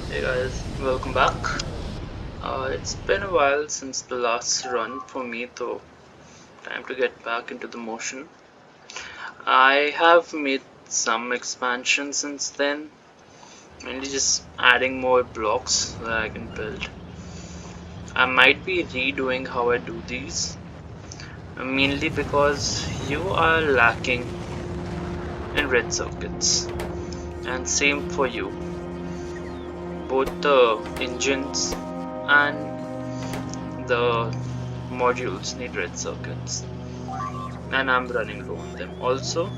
Hey guys, welcome back. It's been a while since the last run for me, though. Time to get back into the motion. I have made some expansion since then, mainly just adding more blocks that I can build. I might be redoing how I do these, mainly because you are lacking in red circuits, and same for you. Both the engines and the modules need red circuits, and I'm running low on them. Also,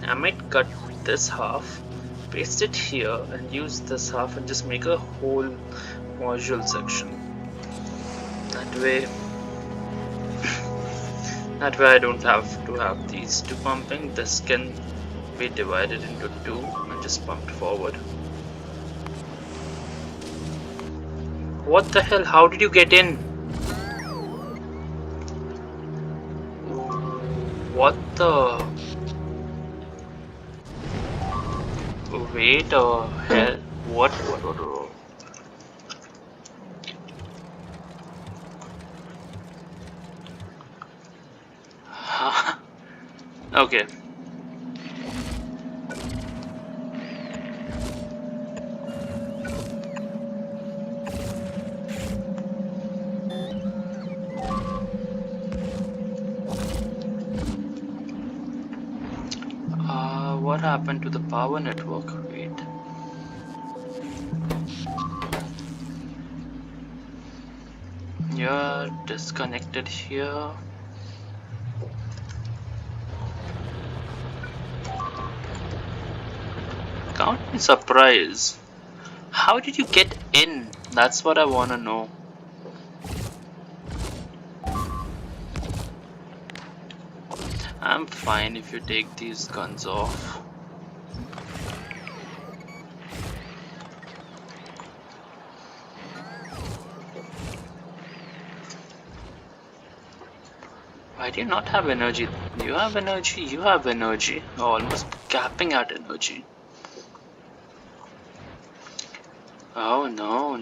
I might cut this half, paste it here, and use this half and just make a whole module section. That way, I don't have to have these two pumping. This can be divided into two and just pumped forward. What the hell? How did you get in? What the? Wait a hell. What? Okay. What happened to the power network? Wait. You're disconnected here. Count me surprised. How did you get in? That's what I wanna know. I'm fine if you take these guns off. Why do you not have energy? You have energy, you have energy. You're almost capping at energy. Oh no.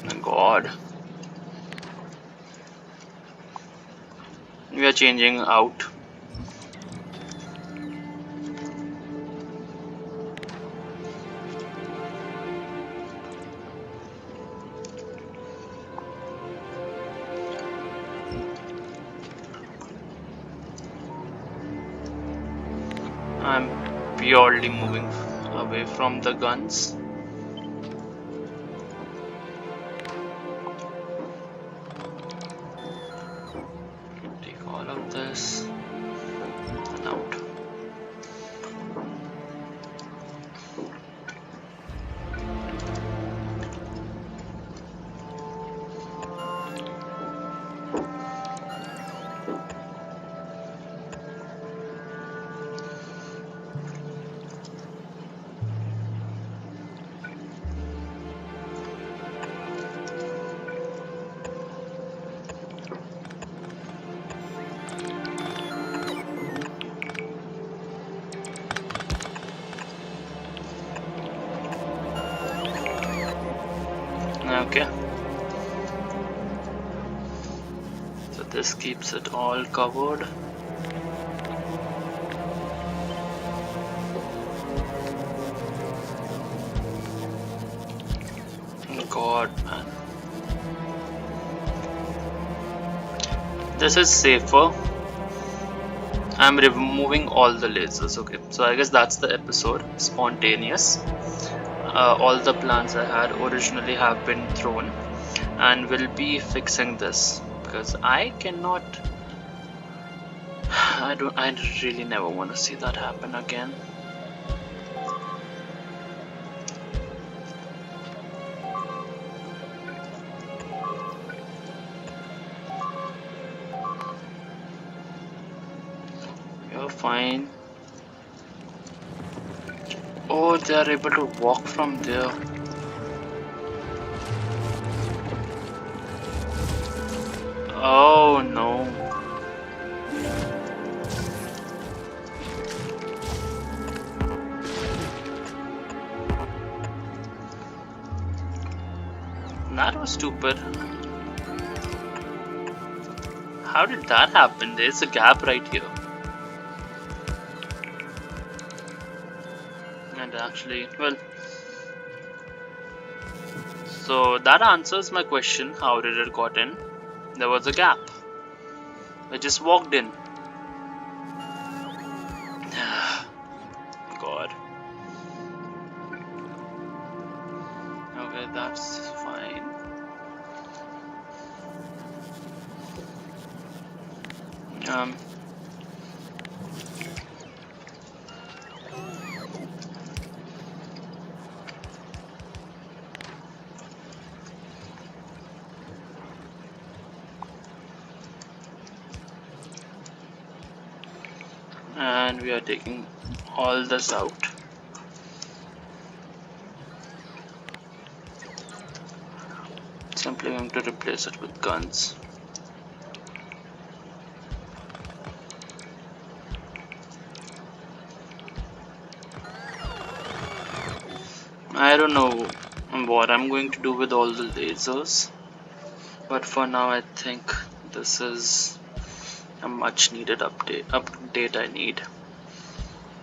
My god. We are changing out. I'm purely moving away from the guns. Take all of this and out. Okay. So this keeps it all covered. God, man. This is safer. I'm removing all the lasers. Okay, so I guess that's the episode. Spontaneous. All the plans I had originally have been thrown, and we'll be fixing this because I cannot. I really never want to see that happen again. You're fine. Oh, they are able to walk from there. That was stupid. How did that happen? There's a gap right here. And actually, well, so that answers my question. How did it got in? There was a gap. I just walked in. God. Okay, that's fine. Um, and we are taking all this out. Simply going to replace it with guns. I don't know what I'm going to do with all the lasers, but for now I think this is a much needed update I need.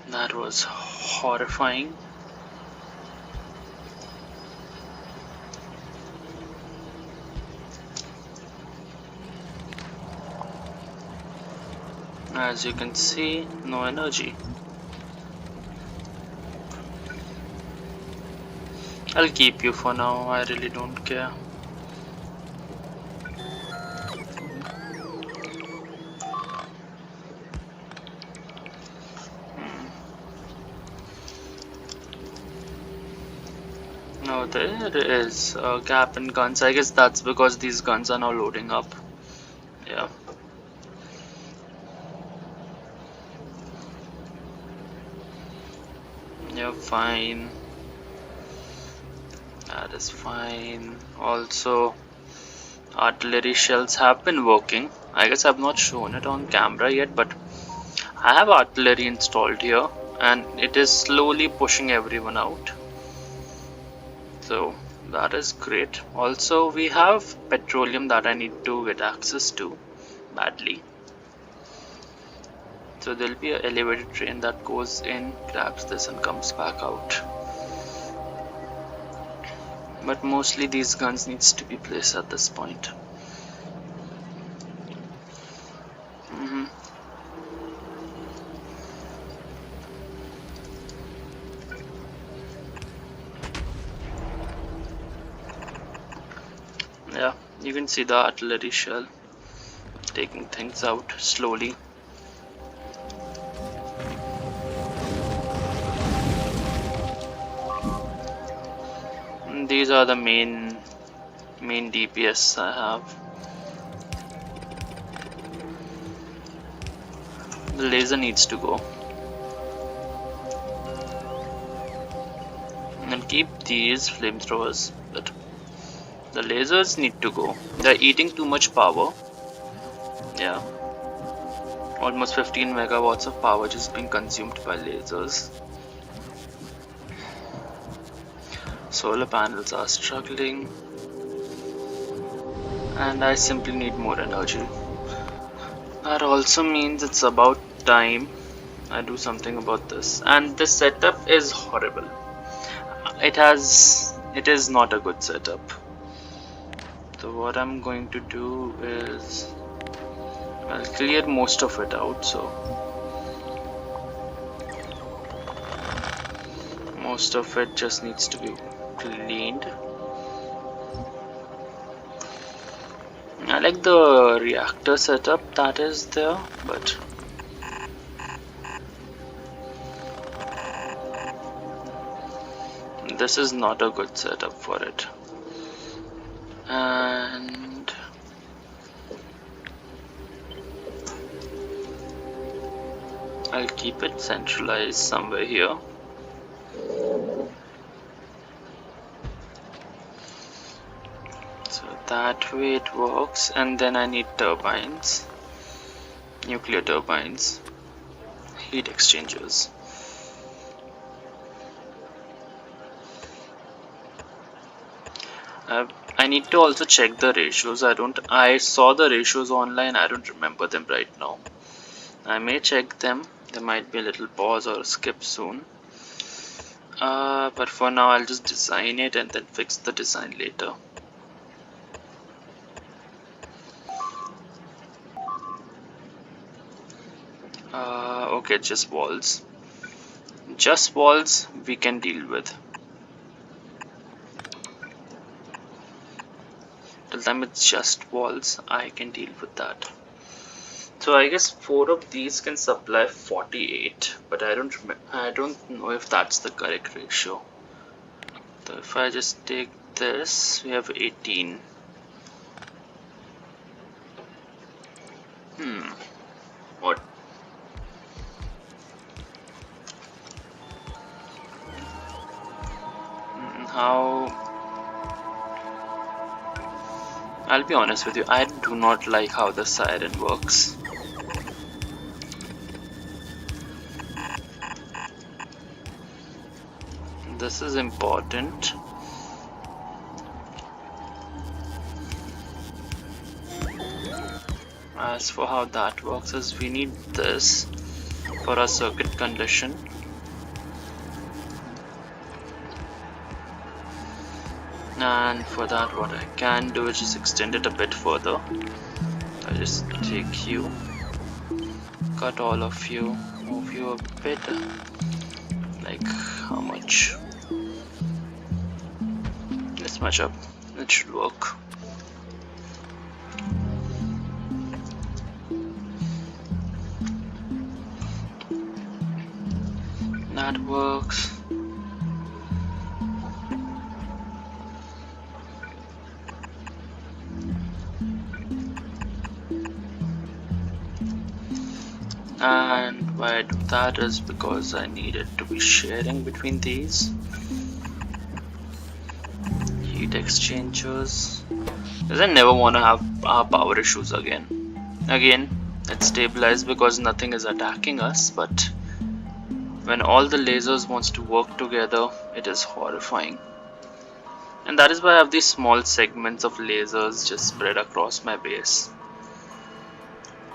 That was horrifying. As you can see, no energy. I'll keep you for now, I really don't care. No, there is a gap in guns. I guess that's because these guns are now loading up. Yeah. You're fine. That is fine. Also, artillery shells have been working. I guess I've not shown it on camera yet, but I have artillery installed here and it is slowly pushing everyone out. So that is great. Also, we have petroleum that I need to get access to badly. So there'll be an elevated train that goes in, grabs this and comes back out. But mostly these guns needs to be placed at this point. Yeah, you can see the artillery shell taking things out slowly. And these are the main DPS I have. The laser needs to go. And keep these flamethrowers, but the lasers need to go. They're eating too much power. Yeah. Almost 15 megawatts of power just being consumed by lasers. Solar panels are struggling. And I simply need more energy. That also means it's about time I do something about this. And this setup is horrible. It is not a good setup. So what I'm going to do is I'll clear most of it out. So most of it just needs to be cleaned. I like the reactor setup that is there, but this is not a good setup for it. And I'll keep it centralized somewhere here. So that way it works, and then I need turbines, nuclear turbines, heat exchangers. I need to also check the ratios. I saw the ratios online. I don't remember them right now. I may check them. There might be a little pause or a skip soon. But for now, I'll just design it and then fix the design later. Okay, just walls. Just walls we can deal with. Till time it's just walls, I can deal with that. So I guess 4 of these can supply 48, but I don't know if that's the correct ratio. So if I just take this, we have 18. What? How? I'll be honest with you, I do not like how the siren works. This is important. As for how that works is we need this for our circuit condition. And for that what I can do is just extend it a bit further. I just take you, cut all of you, move you a bit. Like how much? This much up. It should work. That works. And why I do that is because I need it to be sharing between these heat exchangers, because I never want to have power issues again. It's stabilized because nothing is attacking us, but when all the lasers wants to work together, it is horrifying. And that is why I have these small segments of lasers just spread across my base.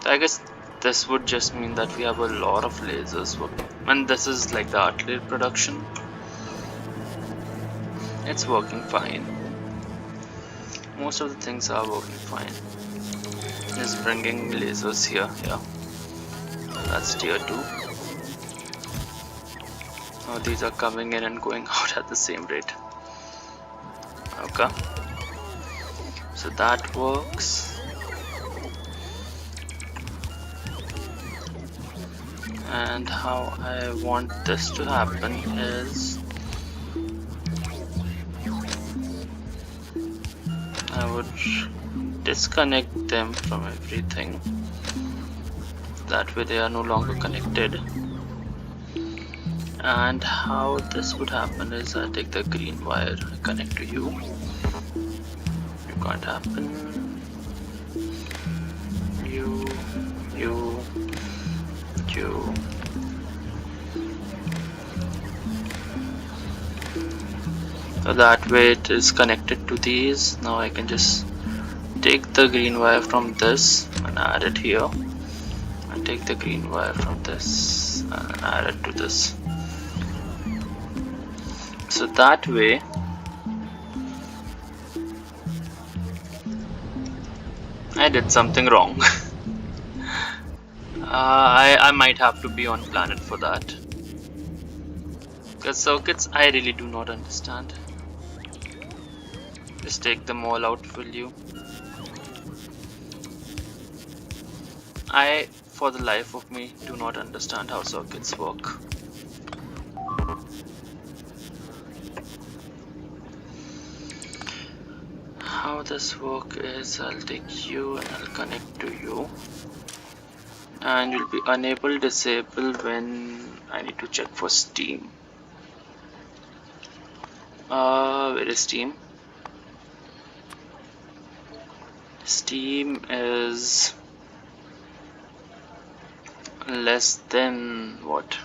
I guess this would just mean that we have a lot of lasers working. And this is like the artillery production. It's working fine. Most of the things are working fine. Just bringing lasers here. Yeah, that's tier 2. Oh, these are coming in and going out at the same rate. Okay, so that works. And how I want this to happen is I would disconnect them from everything. That way they are no longer connected. And how this would happen is I take the green wire, I connect to you. You can't happen. You. So that way it is connected to these. Now I can just take the green wire from this and add it here, and take the green wire from this and add it to this. So that way I did something wrong. I might have to be on planet for that, because circuits I really do not understand. Just take them all out, will you? I, for the life of me, do not understand how circuits work. How this work is, I'll take you and I'll connect to you, and you'll be unable disable when I need to check for steam. Where is steam? Steam is less than what?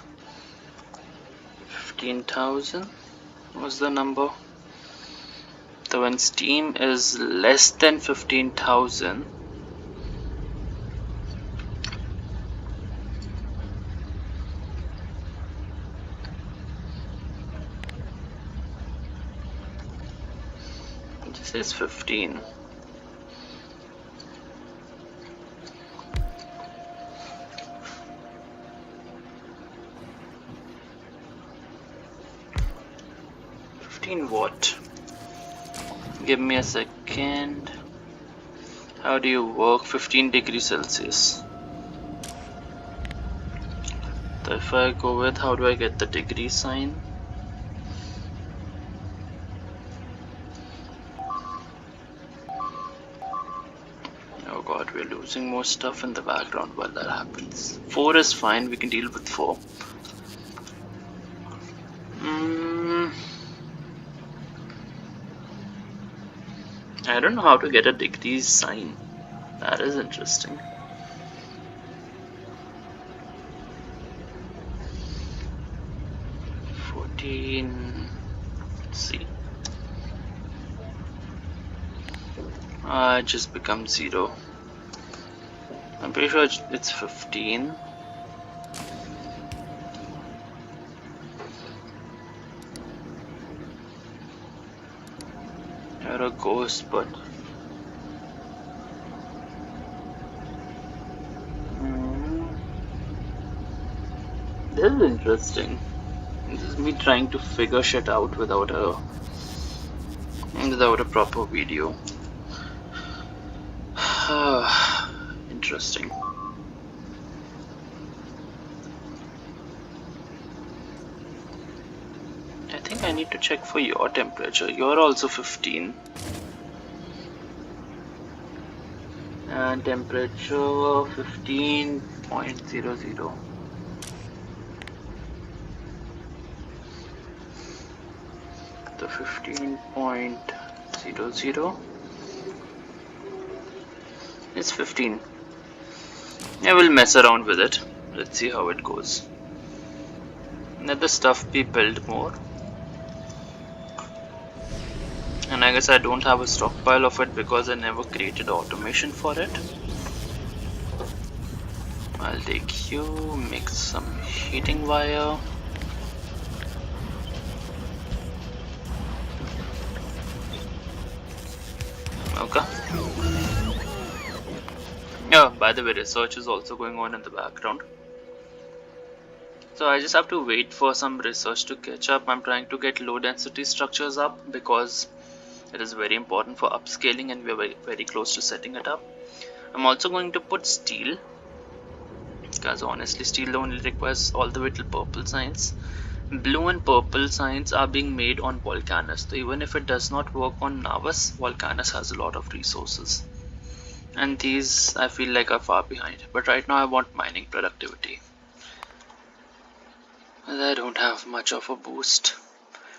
15,000 was the number. So when steam is less than 15,000, this is 15. What? Give me a second. How do you work 15 degrees Celsius? So if I go with, how do I get the degree sign? Oh god, we're losing more stuff in the background while that happens. 4 is fine, we can deal with 4. I don't know how to get a degrees sign. That is interesting. Let's see. It just becomes 0. I'm pretty sure it's 15. You're a ghost, but this is interesting. This is me trying to figure shit out without a proper video. Interesting. I think I need to check for your temperature. You're also 15. And temperature 15.00. The 15.00 is 15. I will mess around with it. Let's see how it goes. Let the stuff be built more. And I guess I don't have a stockpile of it because I never created automation for it. I'll take you, make some heating wire. Okay. Yeah, by the way, research is also going on in the background. So I just have to wait for some research to catch up. I'm trying to get low density structures up because it is very important for upscaling and we're very close to setting it up. I'm also going to put steel because honestly steel only requires all the way till purple signs. Blue and purple signs are being made on Volcanus, so even if it does not work on Narvus, Volcanus has a lot of resources. And these I feel like are far behind, but right now I want mining productivity. And I don't have much of a boost.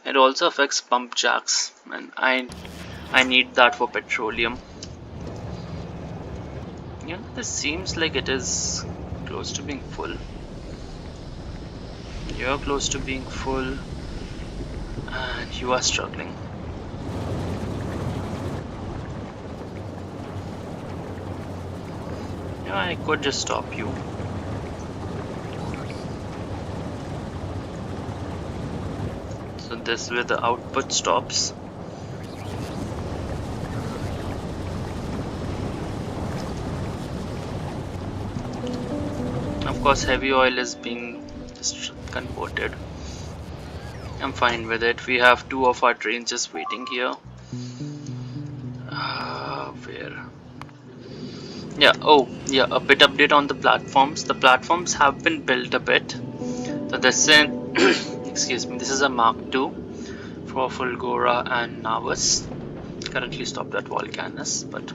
It also affects pump jacks, and I need that for petroleum. Yeah, this seems like it is close to being full. You're close to being full, and you are struggling. Yeah, I could just stop you. So this way the output stops. Of course heavy oil is being just converted. I'm fine with it. We have 2 of our trains just waiting here. Where? Yeah, oh yeah, a bit update on the platforms. The platforms have been built a bit. So this is excuse me, this is a Mark II for Fulgora and Narvus. Currently stopped at Volcanus, but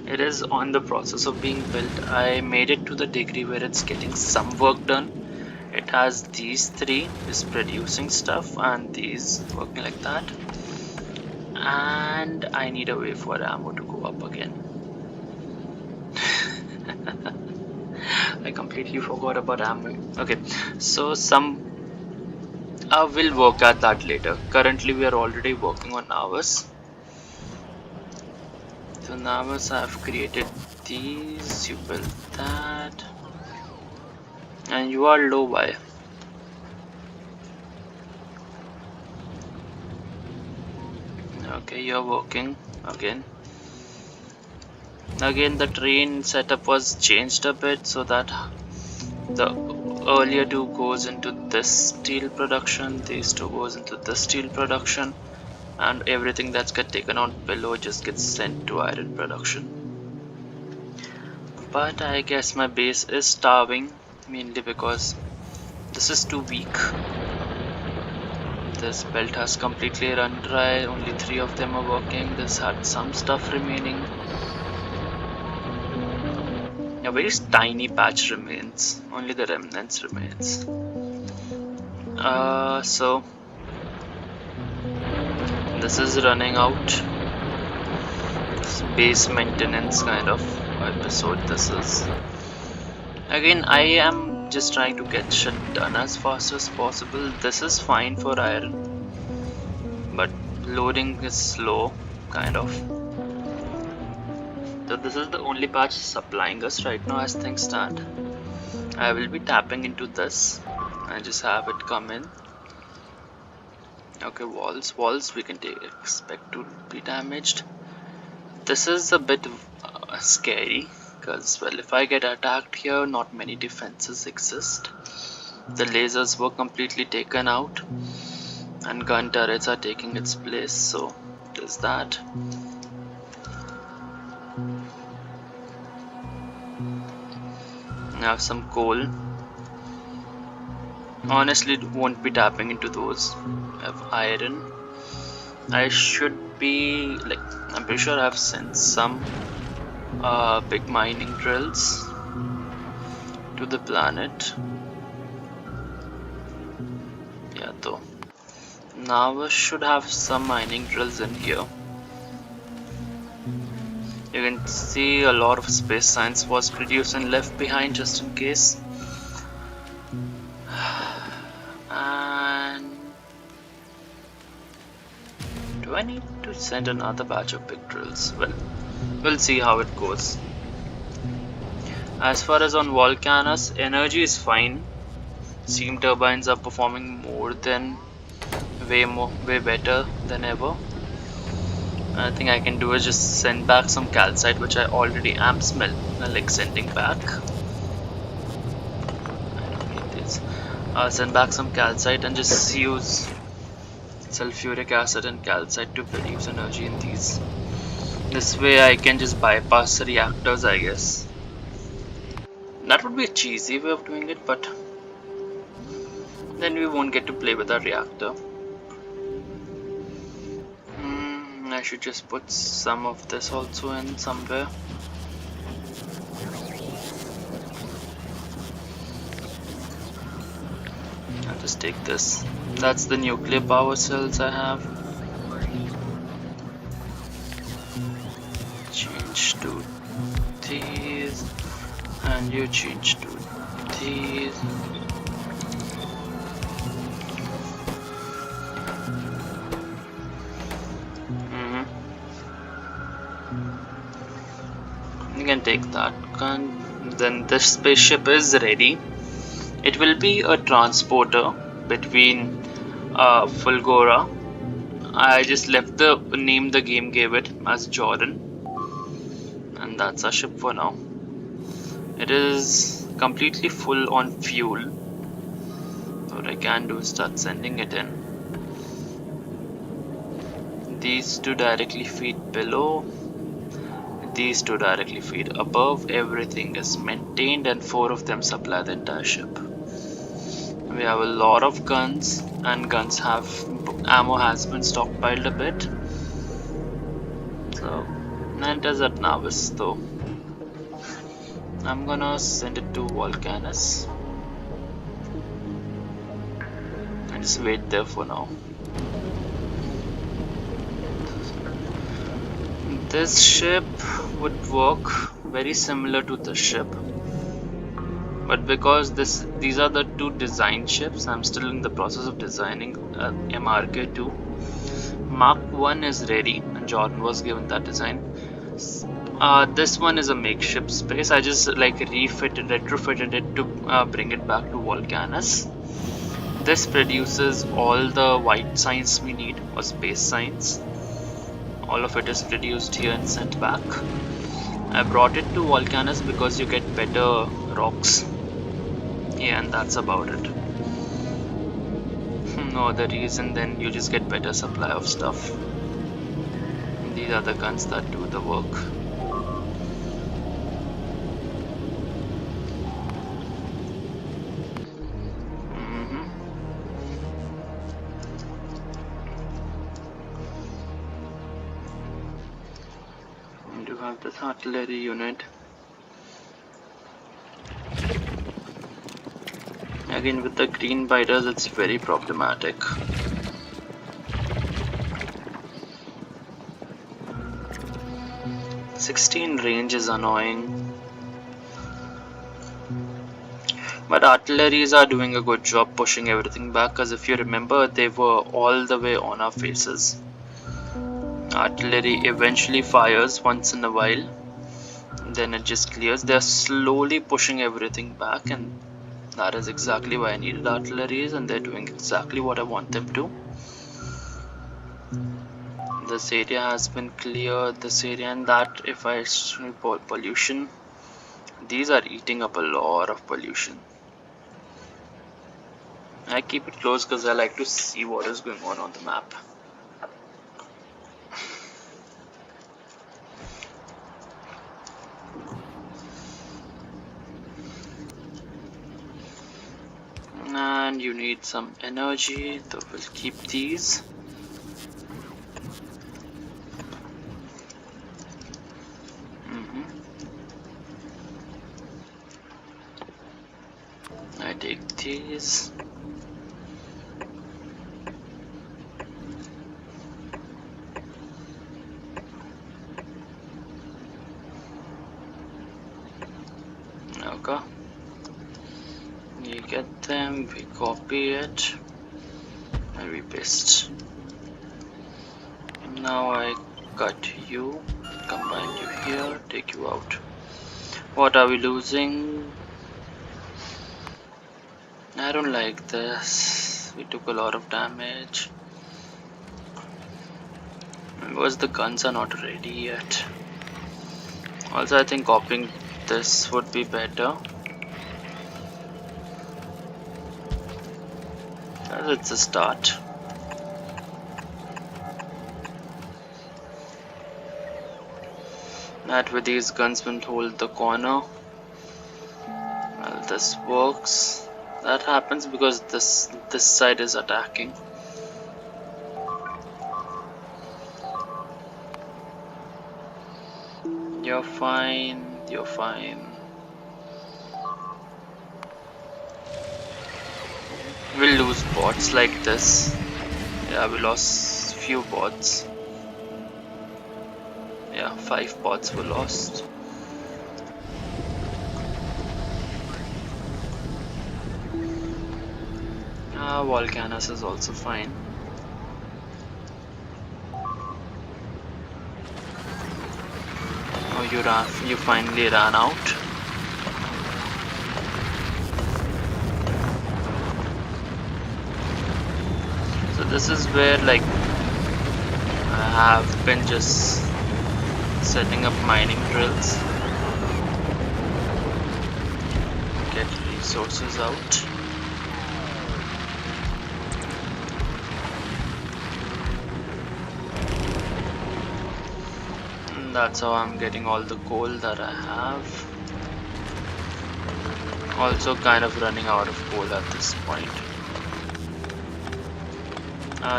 it is on the process of being built. I made it to the degree where it's getting some work done. It has these 3 is producing stuff and these working like that. And I need a way for ammo to go up again. I completely forgot about ammo. Okay, so some we'll work at that later. Currently we are already working on Narvus. So Narvus, I've created these, you build that, and you are low by. Okay, you're working again. Again, the train setup was changed a bit so that the earlier two goes into this steel production, these two goes into this steel production, and everything that's get taken out below just gets sent to iron production. But I guess my base is starving, mainly because this is too weak. This belt has completely run dry, only 3 of them are working. This had some stuff remaining. A very tiny patch remains, only the remnants remains. So this is running out. This base maintenance kind of episode this is. Again, I am just trying to get shit done as fast as possible. This is fine for iron, but loading is slow, kind of. So this is the only patch supplying us right now as things stand. I will be tapping into this and just have it come in. Okay, walls we can expect to be damaged. This is a bit scary because, well, if I get attacked here, not many defenses exist. The lasers were completely taken out and gun turrets are taking its place, so there's that. I have some coal. Honestly, won't be tapping into those. I have iron. I should be like, I'm pretty sure I've sent some big mining drills to the planet. Yeah, though. Now I should have some mining drills in here. You can see a lot of space science was produced and left behind just in case. And do I need to send another batch of big drills? Well, we'll see how it goes. As far as on Volcanus, energy is fine. Steam turbines are performing way better than ever. I think I can do is just send back some calcite, which I already am sending back. I don't need this. Send back some calcite and just use sulfuric acid and calcite to produce energy in these. This way I can just bypass reactors, I guess. That would be a cheesy way of doing it, but then we won't get to play with our reactor. I should just put some of this also in somewhere. I'll just take this. That's the nuclear power cells I have. Change to these, and you change to these. You can take that. Then this spaceship is ready. It will be a transporter between Fulgora. I just left the name the game gave it as Jordan, and that's our ship for now. It is completely full on fuel. What I can do is start sending it in. These two directly feed below. These two directly feed above. Everything is maintained and 4 of them supply the entire ship. We have a lot of guns, and ammo has been stockpiled a bit. So that is at Narvus though. I'm gonna send it to Volcanus and just wait there for now. This ship would work very similar to this ship, but because these are the 2 design ships, I'm still in the process of designing MRK2. Mark 1 is ready and Jordan was given that design. This one is a makeshift space. I just like retrofitted it to bring it back to Volcanus. This produces all the white signs we need, or space signs. All of it is produced here and sent back. I brought it to Volcanus because you get better rocks. Yeah, and that's about it. No other reason, then you just get better supply of stuff. These are the guns that do the work. We do have this artillery unit. Again, with the green biters, it's very problematic. .16 range is annoying. But artilleries are doing a good job pushing everything back, because if you remember, they were all the way on our faces. Artillery eventually fires once in a while, then it just clears. They're slowly pushing everything back, and that is exactly why I needed artilleries, and they're doing exactly what I want them to. This area has been cleared, this area and that. If I report pollution, these are eating up a lot of pollution. I keep it close because I like to see what is going on the map. And you need some energy, so we'll keep these. I take these. Okay. We get them, we copy it, and we paste. Now I cut you, combine you here, take you out. What are we losing? I don't like this. We took a lot of damage. Because the guns are not ready yet. Also, I think copying this would be better. As it's a start. That way these guns will hold the corner. Well, this works. That happens because this side is attacking. You're fine, you're fine. We'll lose bots like this. Yeah, we lost few bots. Yeah, 5 bots were lost. Volcanus is also fine. Oh, you finally ran out. So this is where like I have been just setting up mining drills. Get resources out. That's how I'm getting all the coal that I have. Also kind of running out of coal at this point.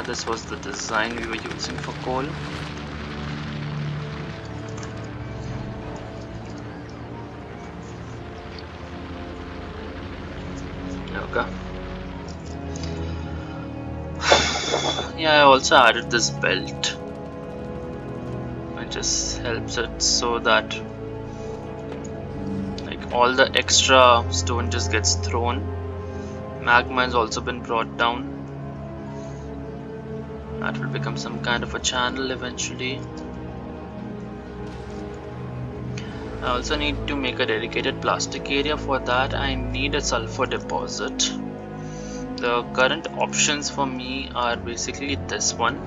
This was the design we were using for coal. Okay. Yeah, I also added this belt. It just helps it so that like all the extra stone just gets thrown. Magma has also been brought down. That will become some kind of a channel eventually. I also need to make a dedicated plastic area. For that I need a sulfur deposit. The current options for me are basically this one,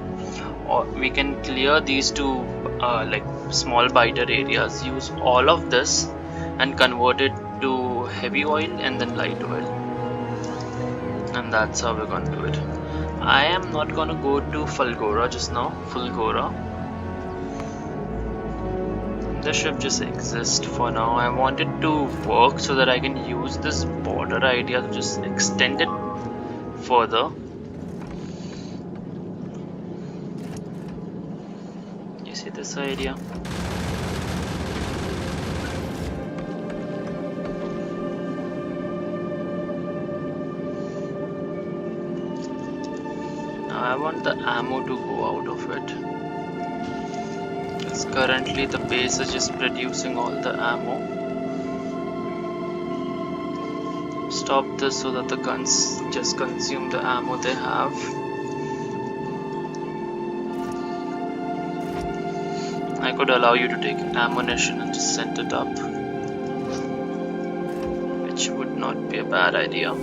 or we can clear these two like small biter areas, use all of this and convert it to heavy oil and then light oil, and that's how we're gonna do it. I am not gonna go to Fulgora just now. This should just exist for now. I want it to work so that I can use this border idea to just extend it further. You see this idea? Now I want the ammo to go out of it. Because currently the base is just producing all the ammo. Stop this so that the guns just consume the ammo they have. I could allow you to take ammunition and just set it up, which would not be a bad idea.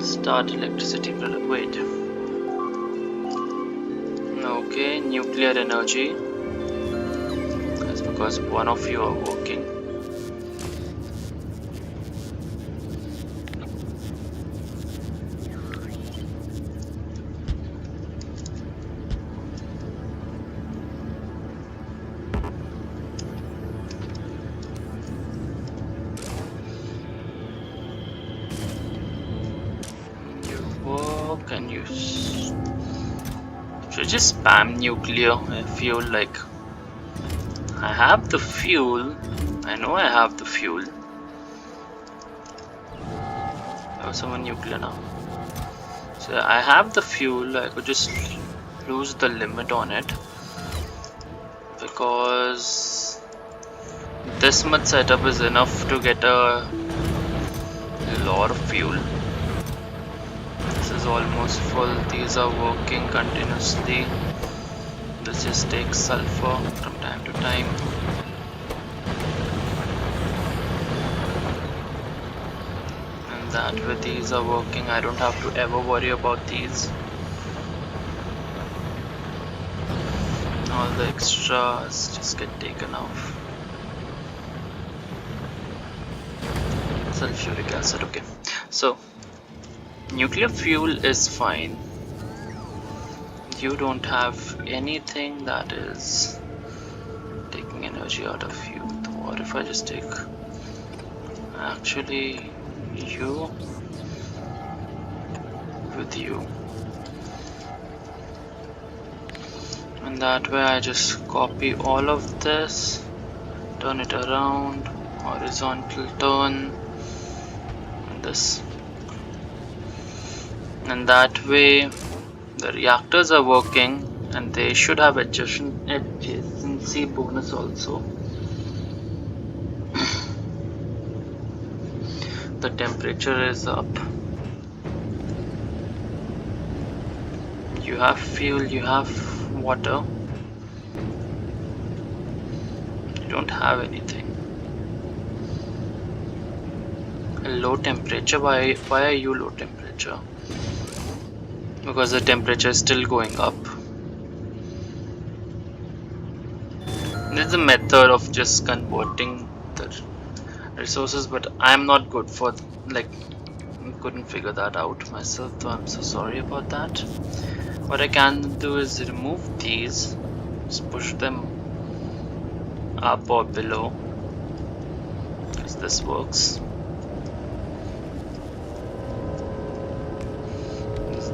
Start electricity. Wait. Okay, nuclear energy. That's because one of you are working. Can you should just spam nuclear? I feel like I have the fuel. I know I have the fuel. I have someone nuclear now. So I have the fuel. I could just lose the limit on it because this much setup is enough to get a lot of fuel. This is almost full. These are working continuously. This just takes sulfur from time to time. And that way these are working. I don't have to ever worry about these. All the extras just get taken off. Sulfuric acid, okay. So nuclear fuel is fine. You don't have anything that is taking energy out of you. What if I just take actually you with you, and that way I just copy all of this, turn it around, horizontal turn, and this. And that way the reactors are working and they should have adjacency bonus also. The temperature is up. You have fuel, you have water. You don't have anything. A low temperature. Why are you low temperature? Because the temperature is still going up. There's a method of just converting the resources, but I'm not good for couldn't figure that out myself, so I'm so sorry about that. What I can do is remove these, just push them up or below, because this works.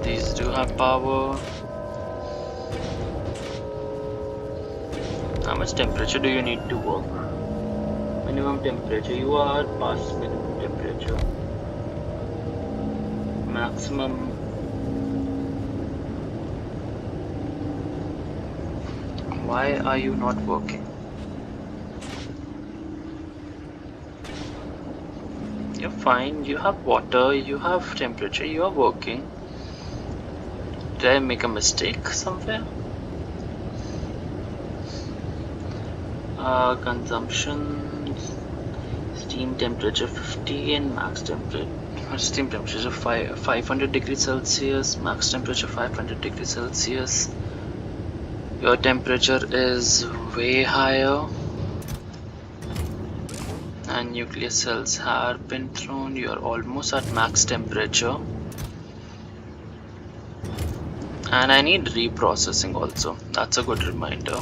These do have power. How much temperature do you need to work? Minimum temperature. You are past minimum temperature. Maximum. Why are you not working? You're fine. You have water. You have temperature. You are working. Did I make a mistake somewhere? Consumption, steam temperature 50 and max temperature. Steam temperature 500 degrees Celsius, max temperature 500 degrees Celsius. Your temperature is way higher, and nuclear cells have been thrown. You're almost at max temperature. And I need reprocessing also. That's a good reminder.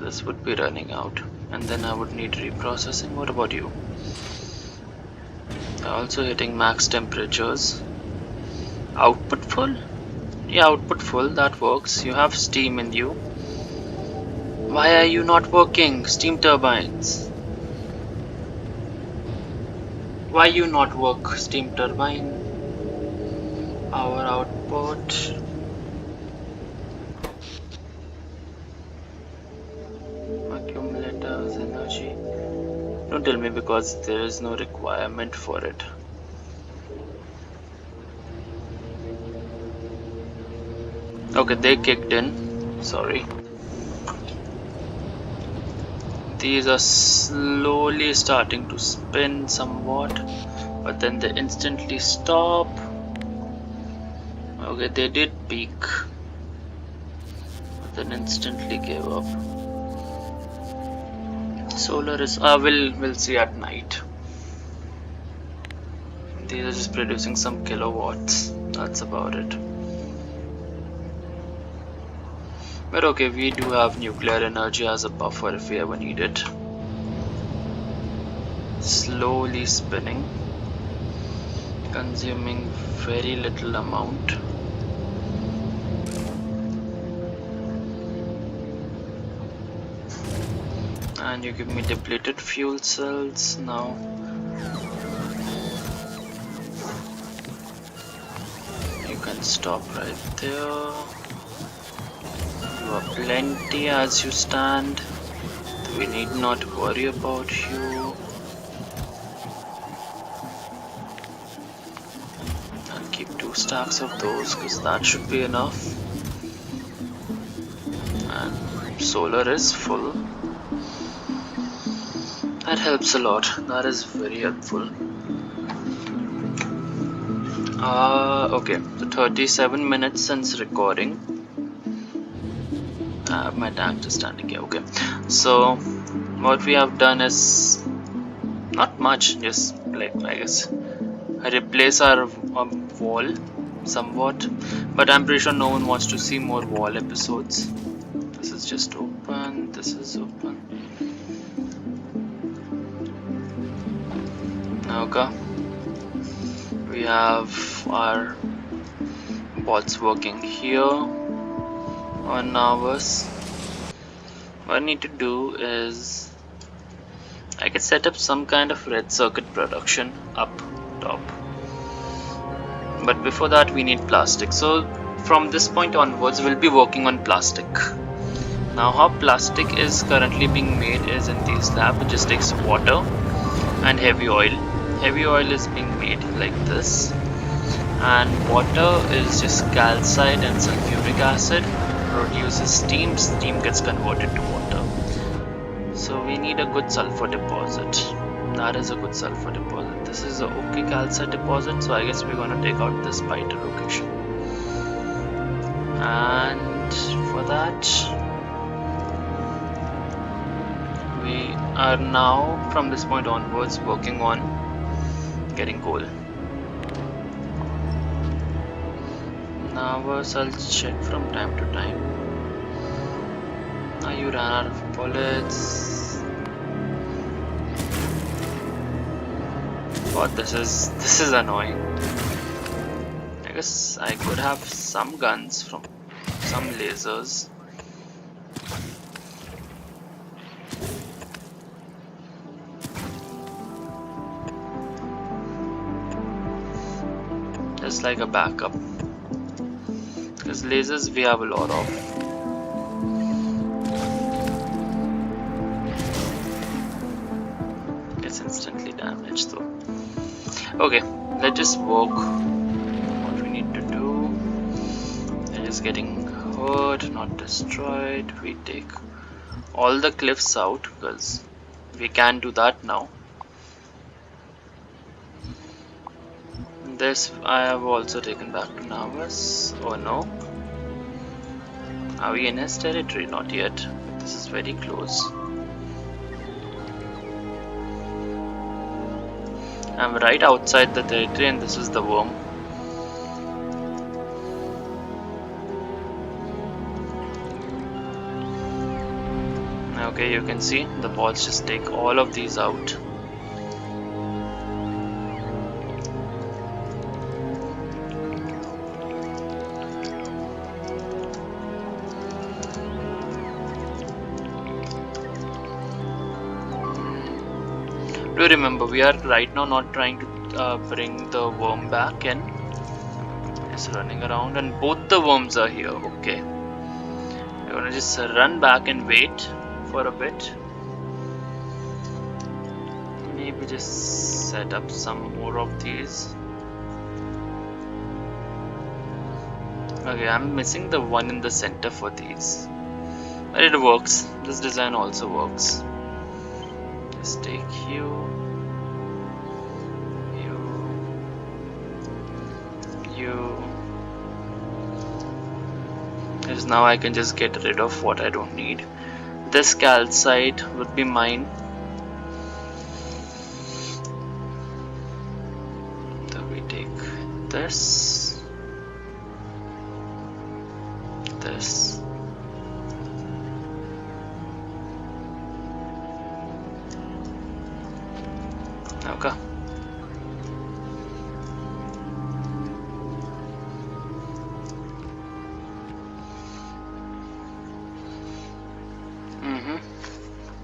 This would be running out, and then I would need reprocessing. What about you? Also hitting max temperatures. Output full? Yeah, output full, that works. You have steam in you. Why are you not working? Steam turbines. Why you not work? Steam turbine. Power output. Accumulators, energy. Don't tell me because there is no requirement for it. Okay, they kicked in. Sorry. These are slowly starting to spin somewhat, but then they instantly stop. Okay, they did peak, but then instantly gave up. Solar is we'll see at night. These are just producing some kilowatts. That's about it. But okay, we do have nuclear energy as a buffer if we ever need it. Slowly spinning, consuming very little amount. And you give me depleted fuel cells now. You can stop right there. You are plenty as you stand. We need not worry about you. I'll keep 2 stacks of those because that should be enough. And solar is full. That helps a lot. That is very helpful. Okay, so 37 minutes since recording. My tank is standing here. Okay, so what we have done is not much, just like I guess replace our wall somewhat, but I'm pretty sure no one wants to see more wall episodes. This is just open, this is open. Okay, we have our bots working here on Narvus. What I need to do is I can set up some kind of red circuit production up top, but before that we need plastic. So from this point onwards we'll be working on plastic. Now how plastic is currently being made is in these labs. It just takes water and heavy oil. Heavy oil is being made like this, and water is just calcite and sulfuric acid, produces steam. Steam gets converted to water. So we need a good sulfur deposit. That is a good sulfur deposit. This is a okay calcite deposit, so I guess we're gonna take out this biter location. And for that, we are now from this point onwards working on getting coal. Now I'll check from time to time. Now you ran out of bullets. God, this is annoying. I guess I could have some guns from some lasers. Just like a backup. Because lasers we have a lot of. It's instantly damaged though. Okay, let's just work what we need to do. It is getting hurt, not destroyed. We take all the cliffs out, because we can do that now. This I have also taken back to Narvus. Oh no. Are we in his territory? Not yet. This is very close. I'm right outside the territory and this is the worm. Okay, you can see the bots just take all of these out. Do remember, we are right now not trying to bring the worm back in. It's running around and both the worms are here. Okay. We're gonna just run back and wait for a bit. Maybe just set up some more of these. Okay, I'm missing the one in the center for these. But it works. This design also works. Just take you. Because now I can just get rid of what I don't need. This calcite would be mine. So we take this, this, okay.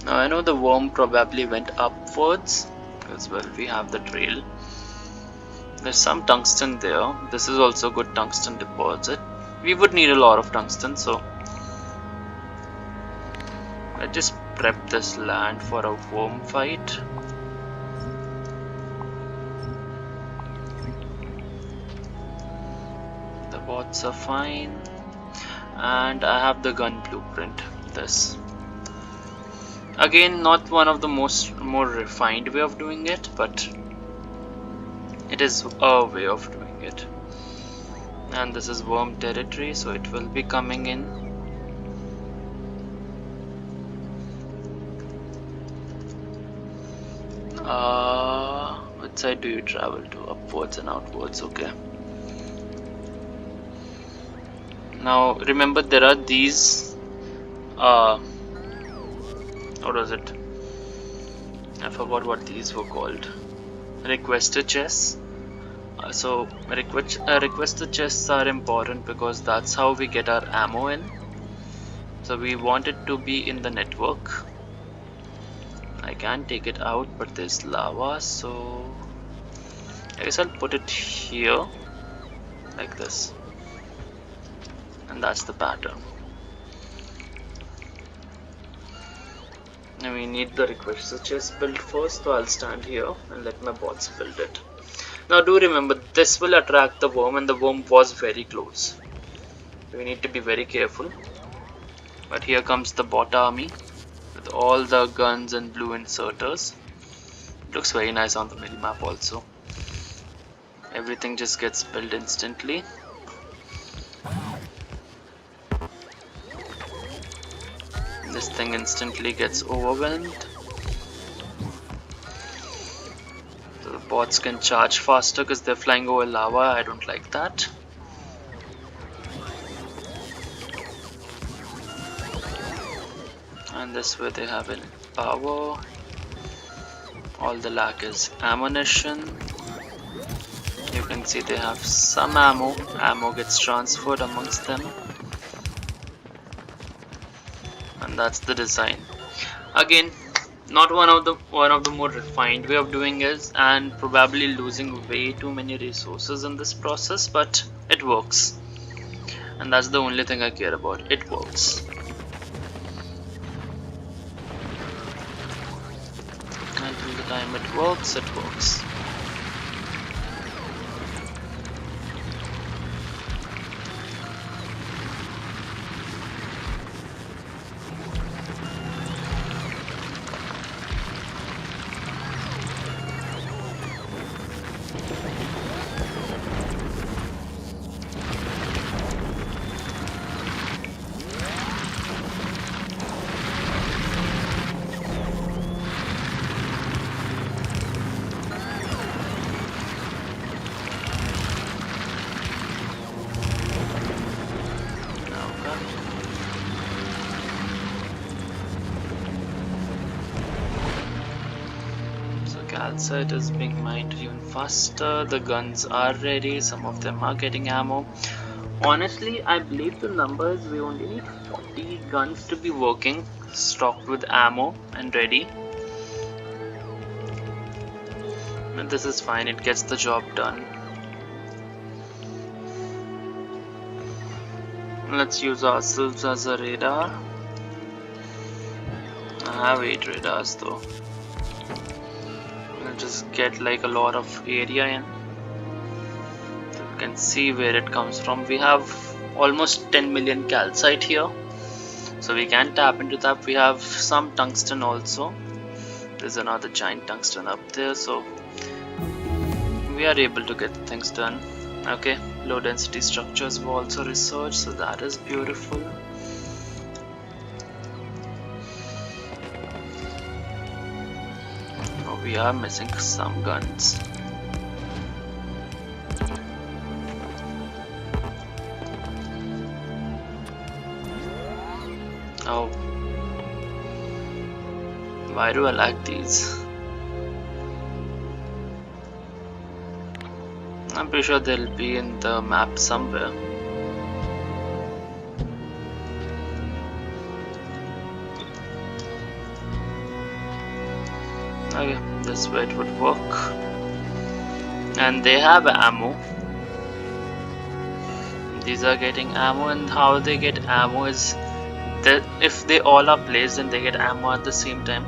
Now I know the worm probably went upwards because, well, we have the trail. There's some tungsten there. This is also good tungsten deposit. We would need a lot of tungsten, so let's just prep this land for a worm fight. The bots are fine, and I have the gun blueprint. This. Again, not one of the more refined way of doing it, but it is a way of doing it. And this is worm territory, so it will be coming in. Which side do you travel to? Upwards and outwards, okay. Now remember, there are these what was it? I forgot what these were called. Requester chests. So requester chests are important because that's how we get our ammo in. So we want it to be in the network. I can't take it out, but there's lava, so I guess I'll put it here like this, and that's the pattern. Now we need the requester chest built first, so I'll stand here and let my bots build it. Now do remember, this will attract the worm, and the worm was very close. We need to be very careful. But here comes the bot army with all the guns and blue inserters. It looks very nice on the minimap also. Everything just gets built instantly. This thing instantly gets overwhelmed. So the bots can charge faster because they're flying over lava. I don't like that. And this way they have power. All the lack is ammunition. You can see they have some ammo. Ammo gets transferred amongst them. And that's the design. Again, not one of the more refined way of doing is, and probably losing way too many resources in this process, but it works. And that's the only thing I care about. It works. Until the time it works, it works. calcite is being mined even faster. The guns are ready. Some of them are getting ammo. Honestly, I believe the numbers, we only need 40 guns to be working, stocked with ammo and ready. And this is fine, it gets the job done. Let's use ourselves as a radar. I have 8 radars though. We'll just get like a lot of area in. So you can see where it comes from. We have almost 10 million calcite here. So we can tap into that. We have some tungsten also. There's another giant tungsten up there. So we are able to get things done. Okay, low density structures were also researched, so that is beautiful. Oh, we are missing some guns. Oh, why do I like these? I'm pretty sure they'll be in the map somewhere. Okay, this way it would work. And they have ammo. These are getting ammo, and how they get ammo is that if they all are placed and they get ammo at the same time,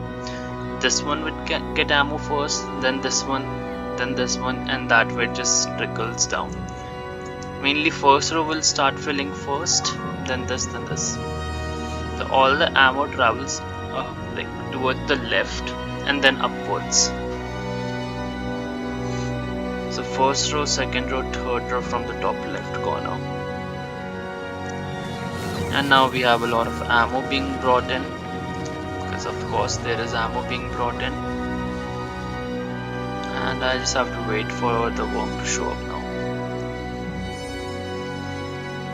this one would get ammo first, then this one, and that way it just trickles down. Mainly first row will start filling first, then this, then this. So all the ammo travels like towards the left and then upwards. So first row, second row, third row from the top left corner. And now we have a lot of ammo being brought in, because of course there is ammo being brought in. And I just have to wait for the worm to show up now.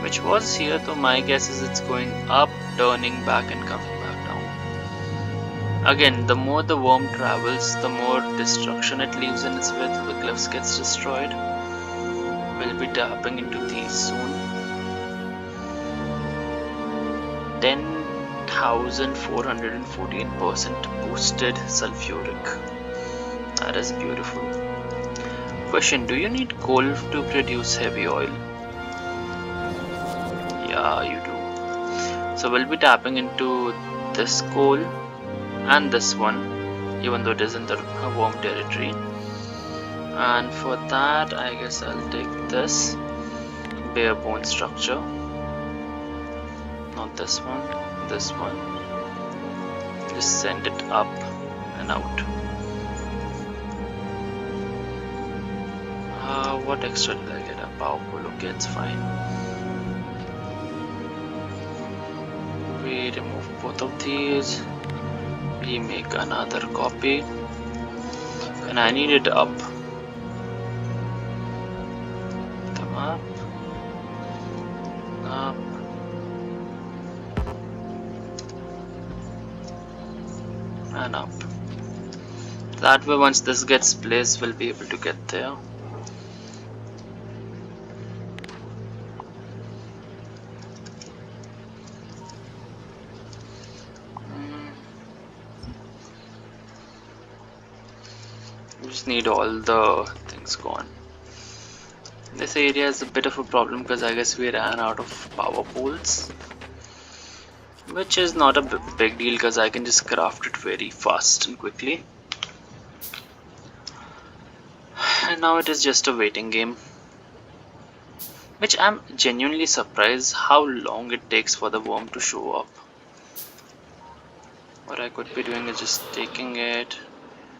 Which was here, so my guess is it's going up, turning back and coming back down. Again, the more the worm travels, the more destruction it leaves in its way. The glyphs gets destroyed. We'll be tapping into these soon. 10,414% boosted sulfuric. That is beautiful. Question: do you need coal to produce heavy oil? Yeah, you do. So we'll be tapping into this coal and this one, even though it is in the worm territory. And for that, I guess I'll take this bare bone structure. Not this one, this one. Just send it up and out. What extra did I get? A powerful, okay, it's fine. We remove both of these. We make another copy. And I need it up. Come up. Up. And up. That way, once this gets placed, we'll be able to get there. Just need all the things gone. This area is a bit of a problem because I guess we ran out of power poles, which is not a big deal because I can just craft it very fast and quickly. And now it is just a waiting game, which I'm genuinely surprised how long it takes for the worm to show up. What I could be doing is just taking it,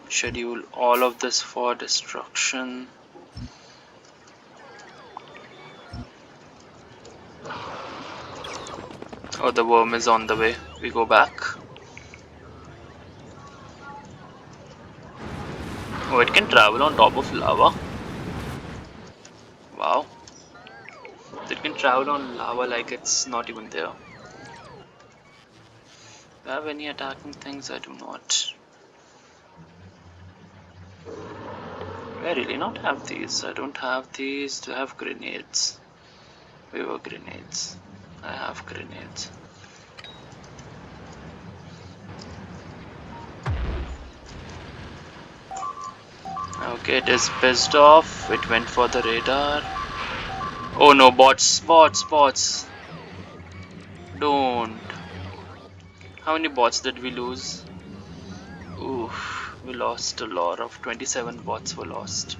schedule all of this for destruction. Oh, the worm is on the way. We go back. Oh, it can travel on top of lava. Wow. It can travel on lava like it's not even there. Do I have any attacking things? I do not. I really not have these. I don't have these. Do I have grenades? We were grenades. I have grenades. Okay, it is pissed off. It went for the radar. Oh no, bots. Don't. How many bots did we lose? Oof, we lost a lot of 27 bots were lost.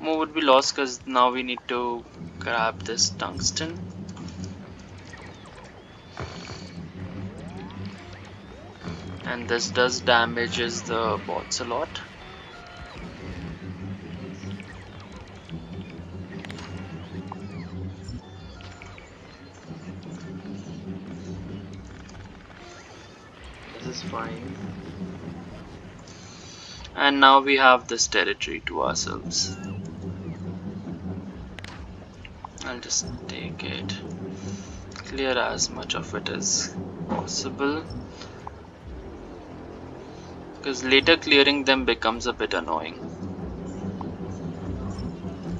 More would be lost because now we need to grab this tungsten. And this does damages the bots a lot. This is fine. And now we have this territory to ourselves. I'll just take it. Clear as much of it as possible. Because later clearing them becomes a bit annoying.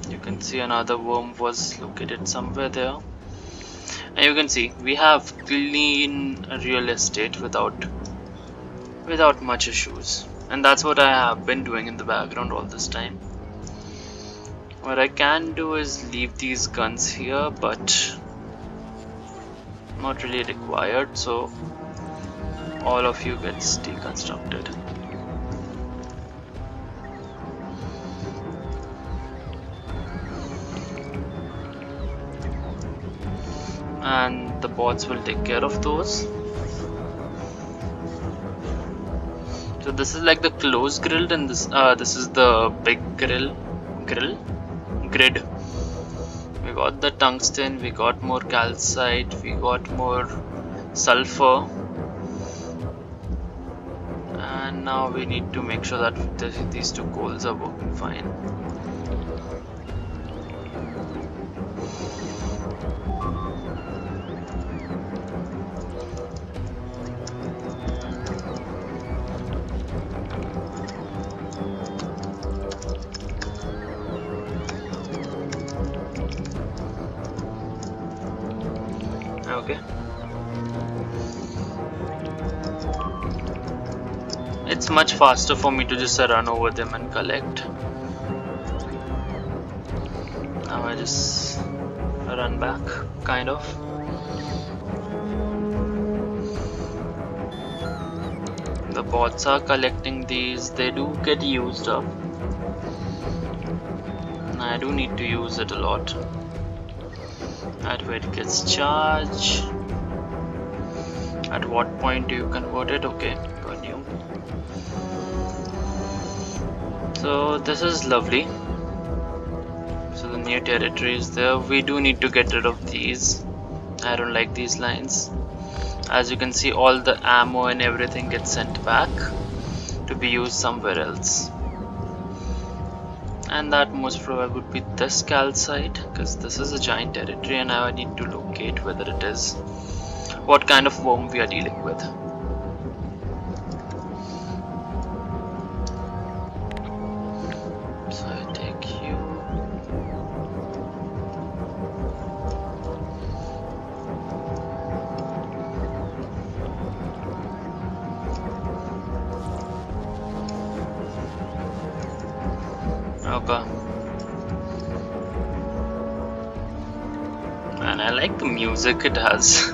You can see another worm was located somewhere there. And you can see we have clean real estate without much issues. And that's what I have been doing in the background all this time. What I can do is leave these guns here, but not really required, so all of you gets deconstructed. And the bots will take care of those. So this is like the closed grid, and this is the big grid. We got the tungsten, we got more calcite, we got more sulfur, and now we need to make sure that these two coals are working fine. Okay. It's much faster for me to just run over them and collect. Now I just run back, kind of. The bots are collecting these, they do get used up. I do need to use it a lot. At where it gets charged. At what point do you convert it? Okay, got you. So this is lovely. So the new territory is there. We do need to get rid of these. I don't like these lines. As you can see, all the ammo and everything gets sent back to be used somewhere else. And that most probably would be this calcite, because this is a giant territory and now I need to locate whether it is what kind of worm we are dealing with. So I take you. Okay. And I like the music it has.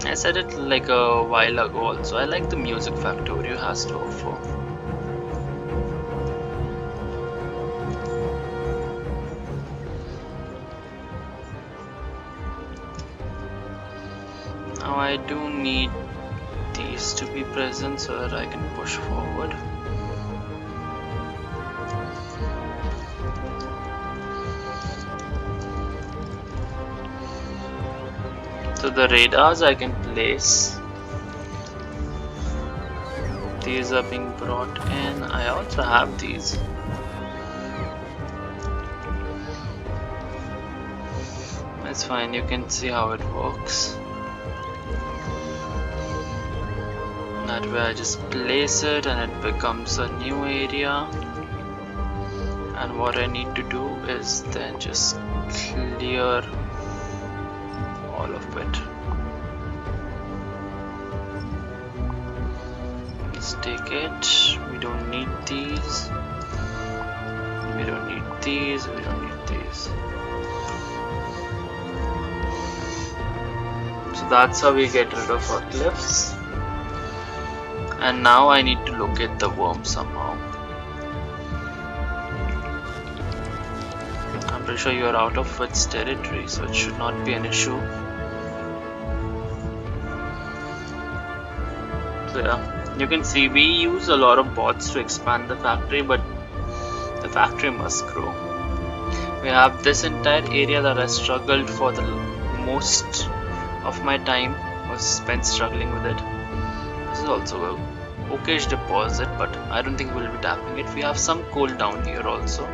I said it like a while ago also. I like the music Factorio has to offer. Now I do need these to be present so that I can push forward. So the radars I can place. These are being brought in. I also have these. It's fine, you can see how it works. That way I just place it and it becomes a new area. And what I need to do is then just clear all of it. Let's take it. We don't need these. We don't need these. We don't need these. So that's how we get rid of our cliffs. And now I need to locate the worm somehow. I'm pretty sure you are out of its territory, so it should not be an issue. So yeah, you can see we use a lot of bots to expand the factory, but the factory must grow. We have this entire area that I struggled for the most of my time was spent struggling with it. This is also a okayish deposit, but I don't think we'll be tapping it. We have some coal down here also.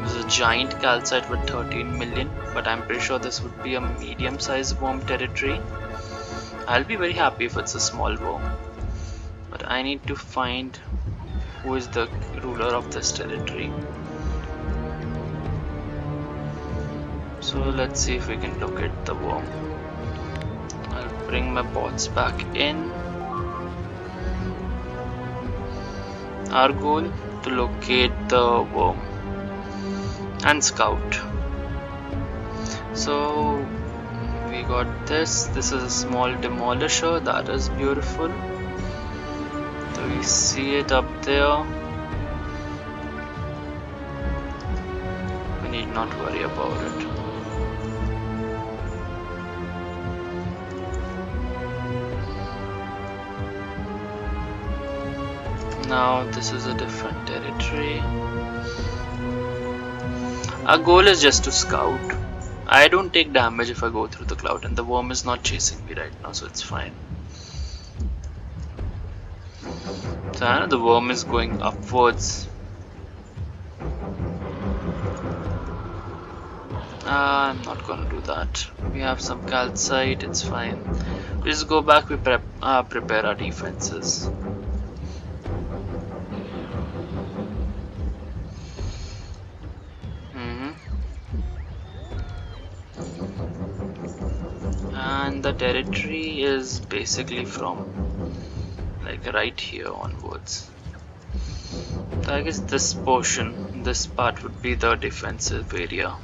There's a giant calcite with 13 million, but I'm pretty sure this would be a medium-sized worm territory. I'll be very happy if it's a small worm, but I need to find who is the ruler of this territory. So let's see if we can locate the worm. I'll bring my bots back in. Our goal to locate the worm and scout. So we got this. This is a small demolisher. That is beautiful. So we see it up there. We need not worry about it. Now this is a different territory. Our goal is just to scout. I don't take damage if I go through the cloud, and the worm is not chasing me right now, so it's fine. So I know the worm is going upwards. I'm not gonna do that. We have some calcite, it's fine. We just go back, we prepare our defenses. And the territory is basically from like right here onwards. So I guess this portion, this part would be the defensive area.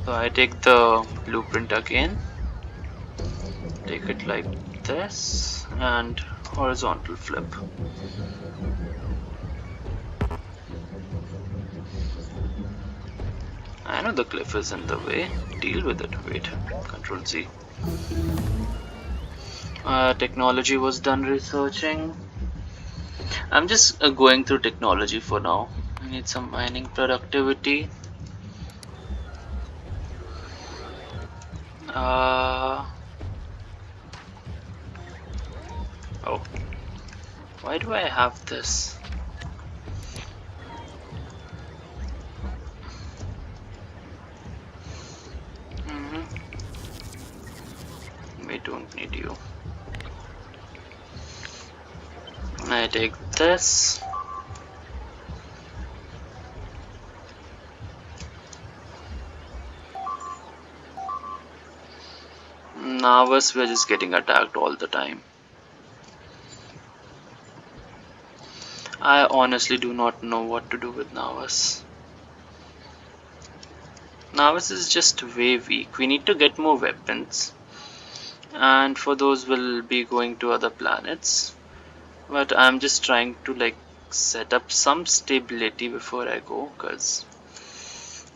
So I take the blueprint again, take it like this and horizontal flip. I know the cliff is in the way, deal with it. Wait, Control Z. Technology was done researching. I'm just going through technology for now. I need some mining productivity. Oh, why do I have this? We don't need you. I take this. Narvus, we're just getting attacked all the time. I honestly do not know what to do with Narvus. Narvus is just way weak. We need to get more weapons, and for those we'll be going to other planets. But I'm just trying to like set up some stability before I go, because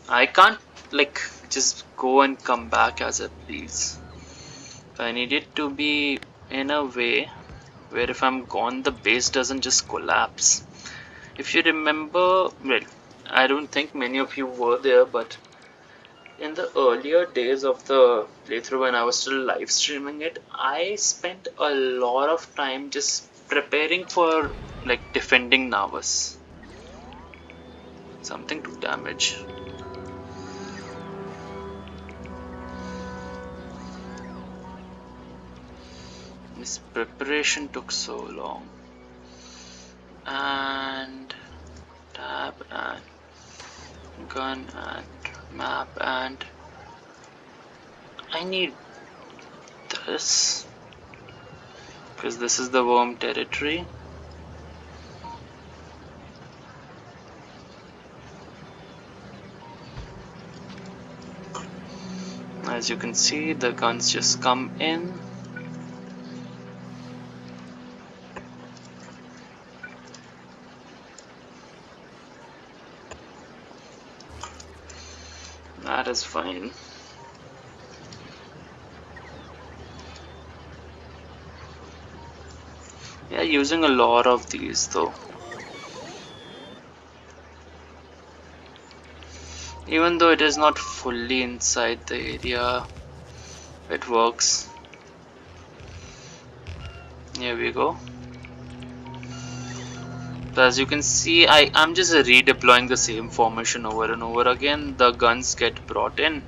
I can't like just go and come back as I please. So I need it to be in a way where if I'm gone, the base doesn't just collapse. If you remember, well, I don't think many of you were there, but in the earlier days of the playthrough when I was still live streaming it, I spent a lot of time just preparing for like defending Narvus. Something took damage. This preparation took so long. And tab and gun and map, and I need this because this is the worm territory. As you can see, the guns just come in. That is fine. Yeah, using a lot of these though. Even though it is not fully inside the area, it works. Here we go. So as you can see, I'm just redeploying the same formation over and over again. The guns get brought in.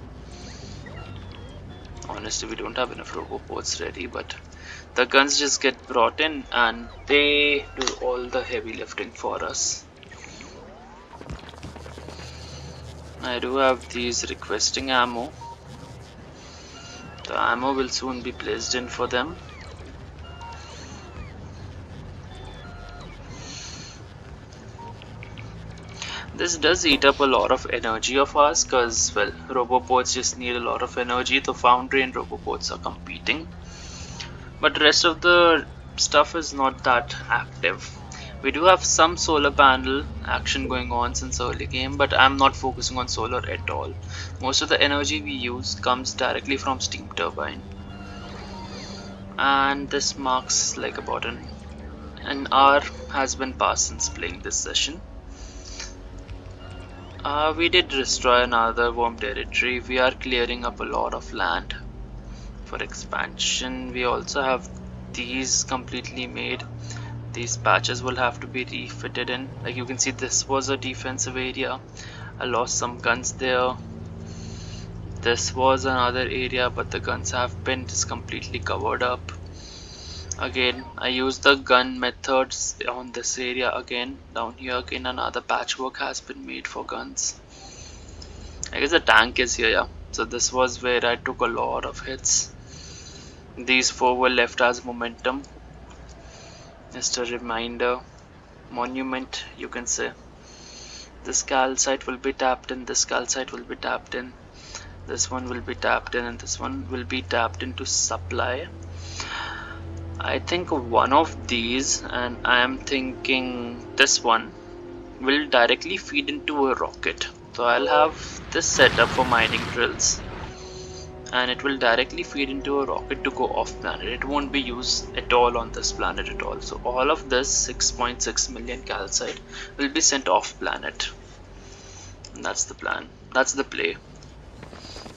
Honestly, we don't have enough roboports ready, but the guns just get brought in and they do all the heavy lifting for us. I do have these requesting ammo. The ammo will soon be placed in for them. This does eat up a lot of energy of ours because, well, roboports just need a lot of energy. The foundry and roboports are competing. But the rest of the stuff is not that active. We do have some solar panel action going on since early game, but I'm not focusing on solar at all. Most of the energy we use comes directly from steam turbine. And this marks like about an hour has been passed since playing this session. We did destroy another worm territory. We are clearing up a lot of land for expansion. We also have these completely made. These patches will have to be refitted in. Like you can see, this was a defensive area. I lost some guns there. This was another area, but the guns have been just completely covered up. Again, I used the gun methods on this area again. Down here again, another patchwork has been made for guns. I guess the tank is here, yeah. So this was where I took a lot of hits. These four were left as momentum. Just a reminder, monument you can say. This calcite will be tapped in, this calcite will be tapped in, this one will be tapped in, and this one will be tapped into supply. I think one of these, and I am thinking this one, will directly feed into a rocket. So I'll have this set up for mining drills, and it will directly feed into a rocket to go off planet. It won't be used at all on this planet at all. So all of this 6.6 million calcite will be sent off planet. And that's the plan. That's the play.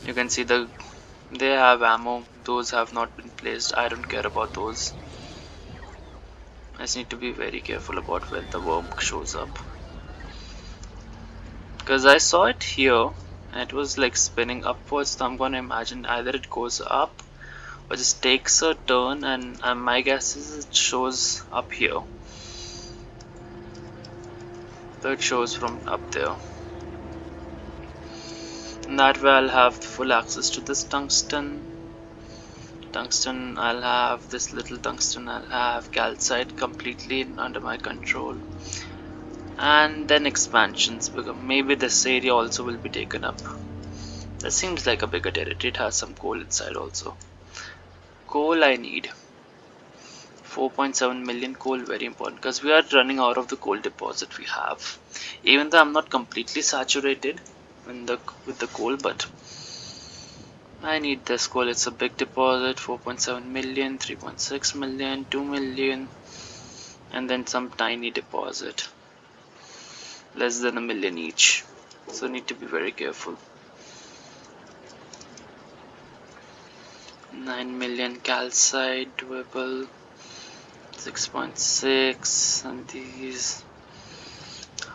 You can see they have ammo. Those have not been placed. I don't care about those. I just need to be very careful about when the worm shows up. Because I saw it here and it was like spinning upwards. So I'm gonna imagine either it goes up or just takes a turn, and my guess is it shows up here. So it shows from up there. And that way I'll have full access to this tungsten. I'll have this little tungsten, I'll have calcite completely under my control. And then expansions, because maybe this area also will be taken up. That seems like a bigger territory. It has some coal inside also. Coal I need 4.7 million coal, very important, because we are running out of the coal deposit we have. Even though I'm not completely saturated with the coal, but I need this coal. It's a big deposit. 4.7 million, 3.6 million, 2 million, and then some tiny deposit, less than a million each. So need to be very careful. 9 million calcite doable, 6.6, and these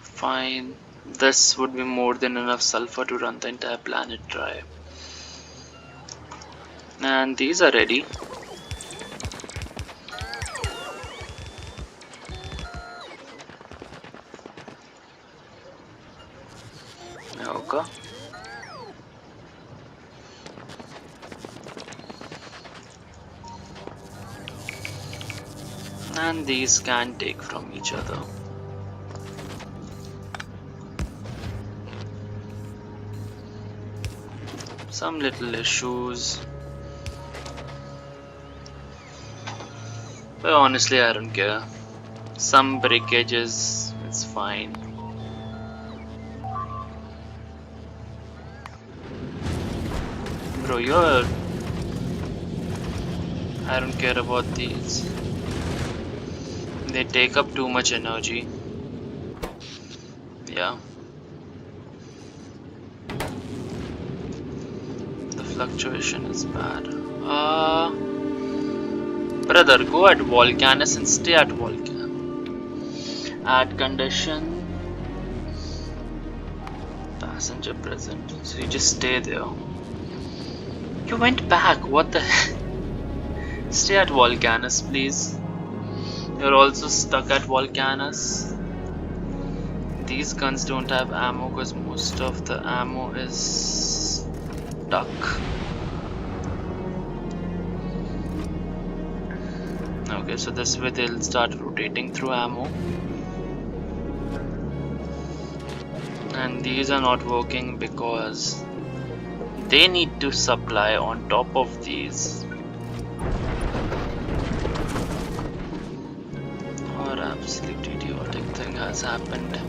fine. This would be more than enough sulfur to run the entire planet dry. And these are ready. and these can take from each other. Some little issues, but honestly I don't care. Some breakages, it's fine. Bro, I don't care about these. They take up too much energy. Yeah. The fluctuation is bad. Brother, go at Volcanus and stay at Volcan. Add condition. Passenger present. So you just stay there. You went back. What the heck? Stay at Volcanus, please. You're also stuck at Volcanus. These guns don't have ammo because most of the ammo is stuck. Okay, so this way they'll start rotating through ammo. And these are not working because they need to supply on top of these. Or absolutely idiotic thing has happened.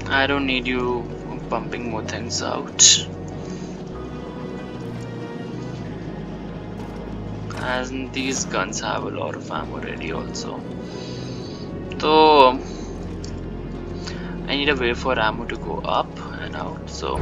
I don't need you pumping more things out. And these guns have a lot of ammo ready also. So I need a way for ammo to go up and out. So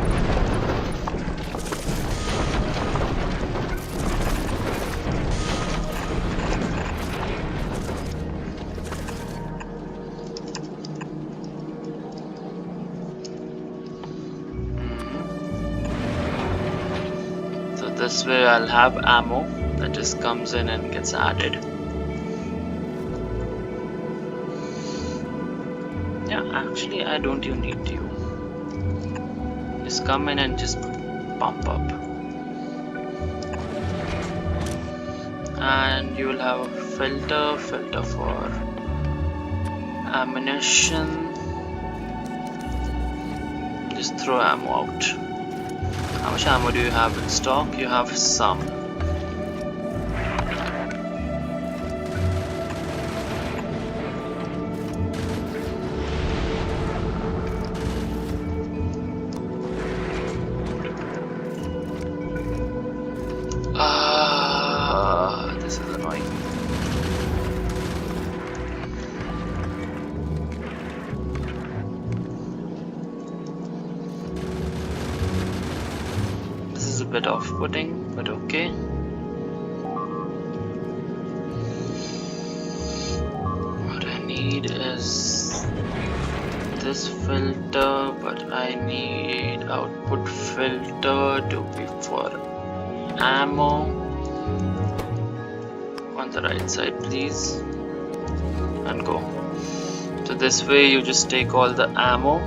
this way I'll have ammo that just comes in and gets added. Yeah, actually I don't even need you. Just come in and just pump up. And you will have a filter for ammunition. Just throw ammo out. How much ammo do you have in stock? You have some. This is annoying. This is a bit off-putting, but okay. What I need is this filter, but I need output filter to be for ammo. On the right side, please, and go. So this way you just take all the ammo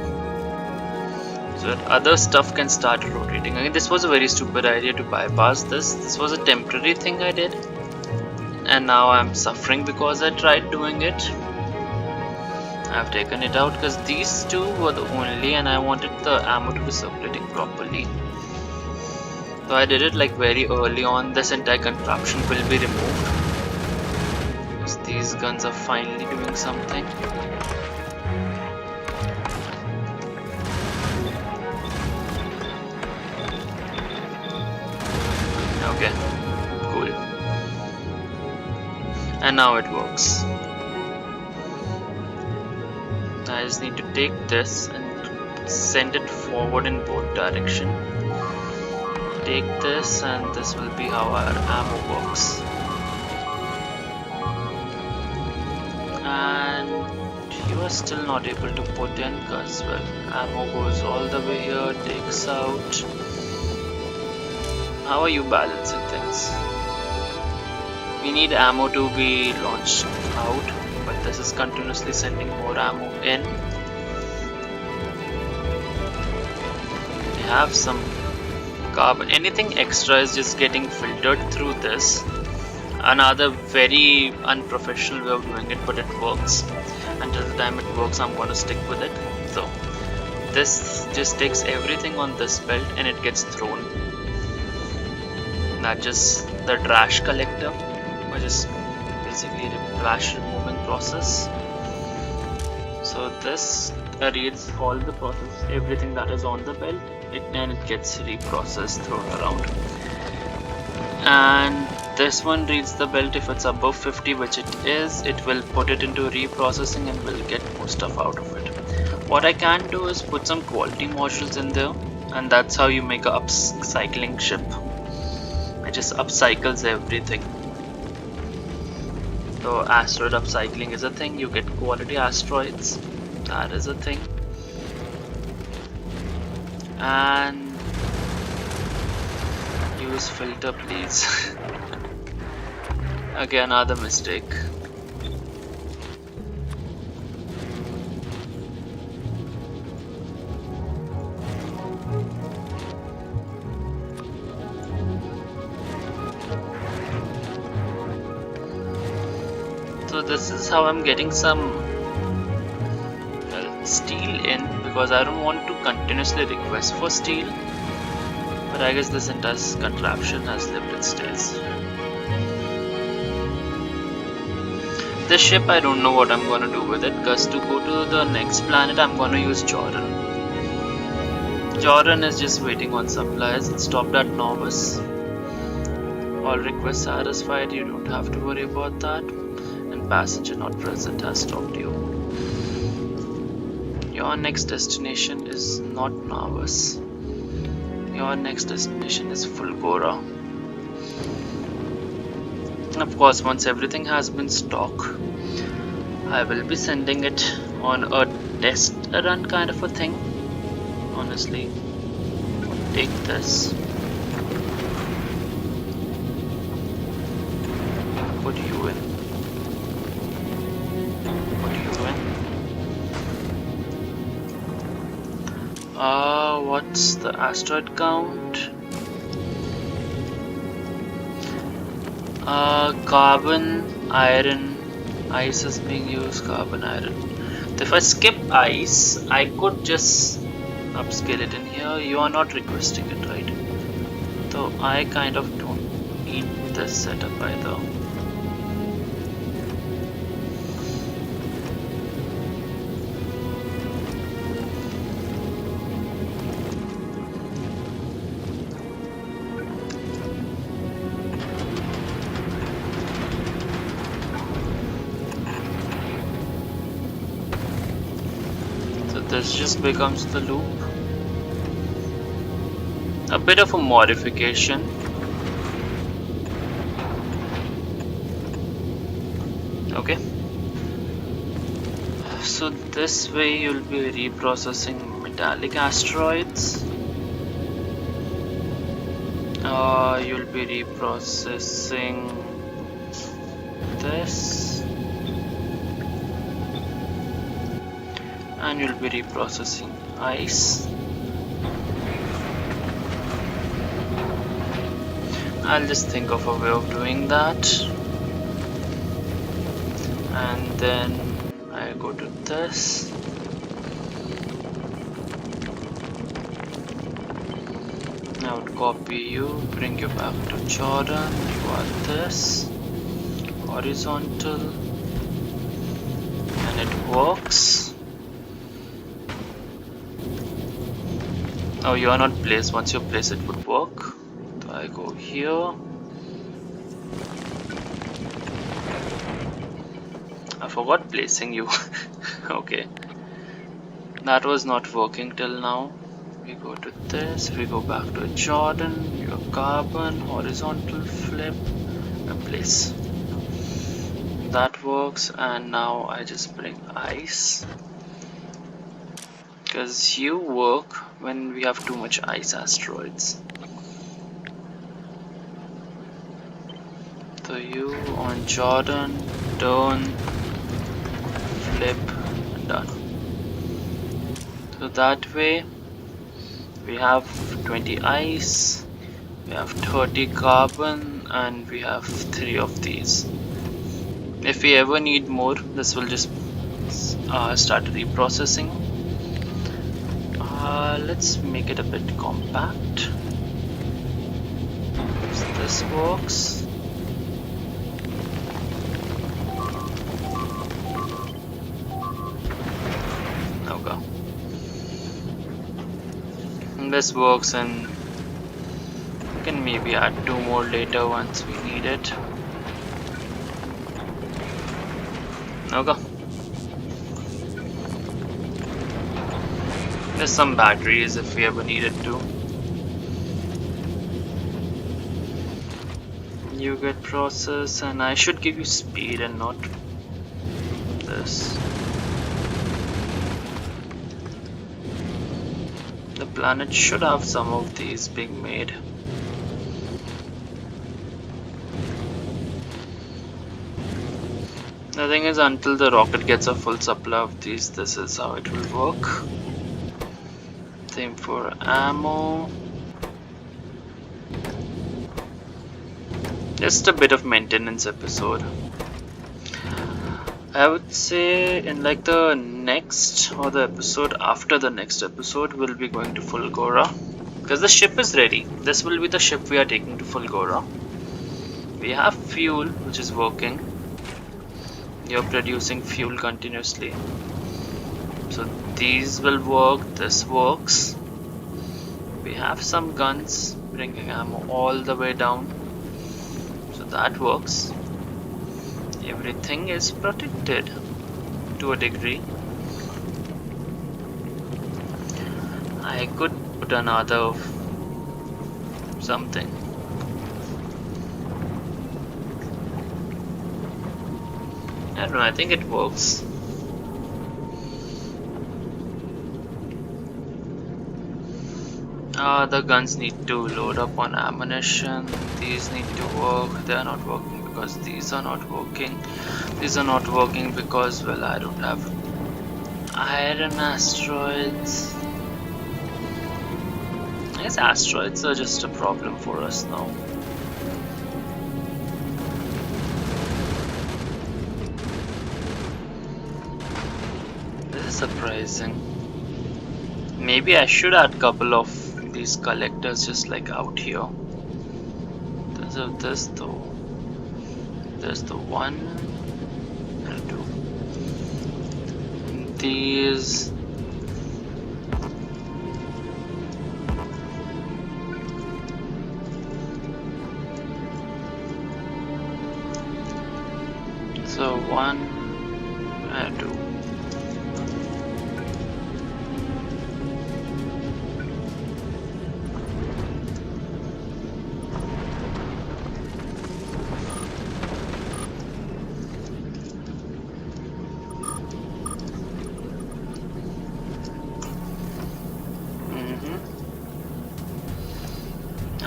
so that other stuff can start rotating. Again, this was a very stupid idea to bypass this. This was a temporary thing I did, and now I'm suffering because I tried doing it. I've taken it out because these two were the only, and I wanted the ammo to be circulating properly. So I did it like very early on. This entire contraption will be removed. These guns are finally doing something. Okay, cool. And now it works. I just need to take this and send it forward in both directions. Take this, and this will be how our ammo works. And you are still not able to put in because, well, ammo goes all the way here, takes out. How are you balancing things? We need ammo to be launched out, but this is continuously sending more ammo in. We have some carbon, anything extra is just getting filtered through this. Another very unprofessional way of doing it, but it works. Until the time it works, I'm going to stick with it. So this just takes everything on this belt and it gets thrown. That's just the trash collector, which is basically the trash removing process. So this reads all the process, everything that is on the belt, and it gets reprocessed, thrown around. And this one reads the belt. If it's above 50, which it is, it will put it into reprocessing and will get more stuff out of it. What I can do is put some quality modules in there, and that's how you make a upcycling ship. It just upcycles everything. So asteroid upcycling is a thing. You get quality asteroids. That is a thing. And use filter, please. Again, another mistake. So this is how I'm getting some steel in, because I don't want to continuously request for steel, but I guess this entire contraption has lived its days. This ship, I don't know what I'm gonna do with it, because to go to the next planet I'm gonna use Jordan. Jordan is just waiting on supplies. It stopped at Narvus. All requests satisfied, you don't have to worry about that. And passenger not present has stopped you. Your next destination is not Narvus. Your next destination is Fulgora. And of course, once everything has been stocked, I will be sending it on a test run kind of a thing. Honestly, take this. Put you in. What's the asteroid count? Carbon, iron, ice is being used, carbon, iron. So if I skip ice, I could just upscale it in here. You are not requesting it, right? So I kind of don't need this setup either. This just becomes the loop. A bit of a modification. Okay. So this way you'll be reprocessing metallic asteroids. You'll be reprocessing this. And you'll be reprocessing ice. I'll just think of a way of doing that. And then I go to this. I would copy you, bring you back to Jordan. You are this. Horizontal. And it works. Oh, you are not placed. Once you place it would work. So I go here. I forgot placing you. Okay. That was not working till now. We go to this. We go back to Jordan. Your carbon. Horizontal flip. And place. That works. And now I just bring ice. Because you work when we have too much ice asteroids. So you on Jordan, turn, flip, and done. So that way we have 20 ice, We have 30 carbon and we have 3 of these. If we ever need more, this will just start reprocessing. Let's make it a bit compact. So this works. Okay. And this works, and we can maybe add 2 more later once we need it. Okay. There's some batteries if we ever needed to. You get process, and I should give you speed and not this. The planet should have some of these being made. The thing is, until the rocket gets a full supply of these, this is how it will work. Same for ammo. Just a bit of maintenance episode. I would say in like the next or the episode after the next episode, we'll be going to Fulgora. Because the ship is ready. This will be the ship we are taking to Fulgora. We have fuel which is working. You're producing fuel continuously. So these will work, this works. We have some guns bringing ammo all the way down. So that works. Everything is protected to a degree. I could put another something. I don't know, I think it works. The guns need to load up on ammunition. These need to work. They are not working because these are not working. These are not working because, well, I don't have iron asteroids. I guess asteroids are just a problem for us now. This is surprising. Maybe I should add a couple of these collectors just like out here. There's this though. There's the 1 and 2. These. So 1 and 2.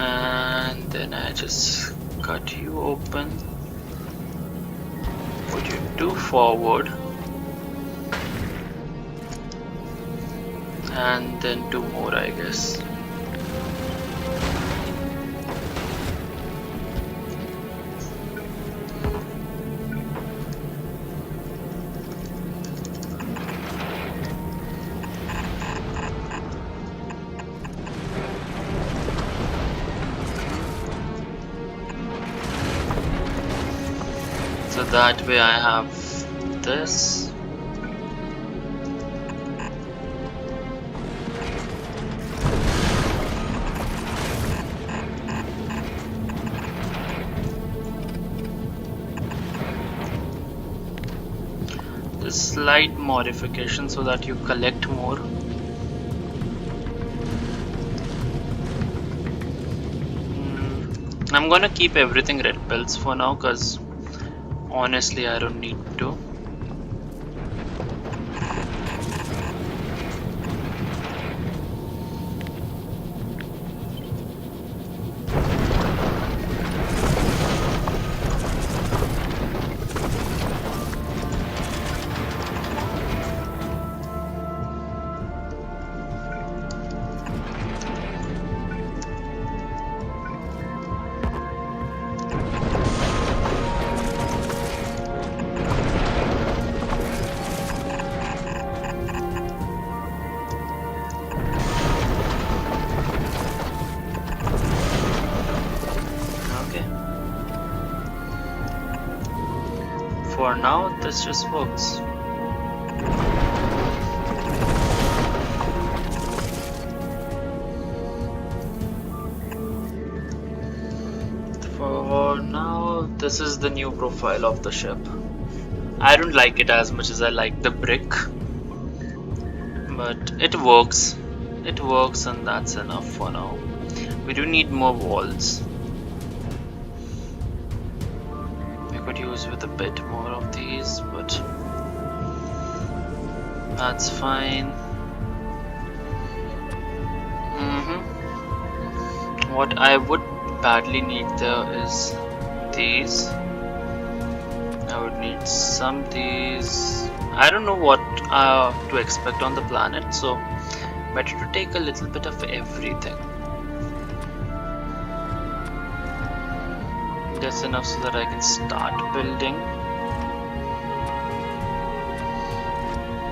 And then I just cut you open, put you 2 forward, and then 2 more, I guess. So that way I have this. This slight modification so that you collect more. I'm gonna keep everything red belts for now because honestly, I don't need to. for now, this just works. For now, this is the new profile of the ship. I don't like it as much as I like the brick, but it works. It works, and that's enough for now. We do need more walls. We could use with a bit more of these, but that's fine. What I would badly need there is these. I would need some these. I don't know what to expect on the planet, so better to take a little bit of everything. Just enough so that I can start building.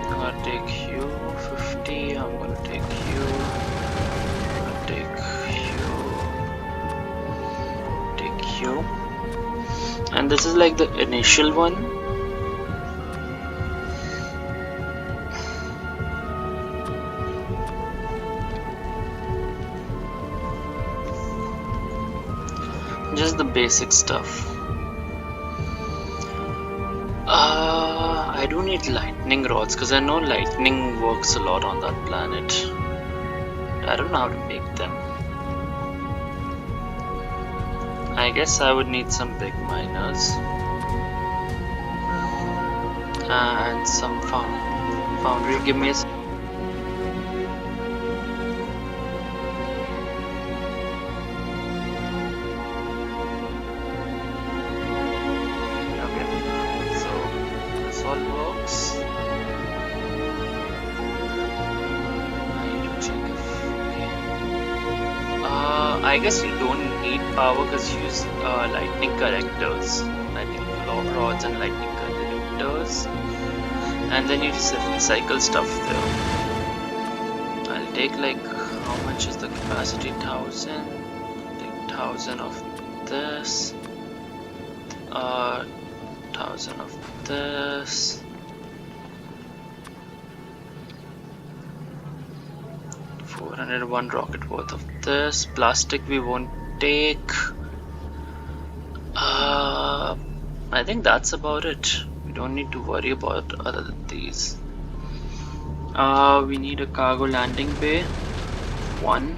I'm gonna take you 50. I'm gonna take you. I'm gonna take you. And this is like the initial one. Just the basic stuff. I do need lightning rods because I know lightning works a lot on that planet. I don't know how to make them. I guess I would need some big miners and some foundry. Give me a I guess you don't need power because you use lightning collectors, lightning rods and lightning collectors, and then you just recycle stuff there. I'll take like, how much is the capacity? 1000. Take 1000 of this, 1000 of this. 401 rocket worth of this. Plastic we won't take. I think that's about it. We don't need to worry about other than these. We need a cargo landing bay. 1.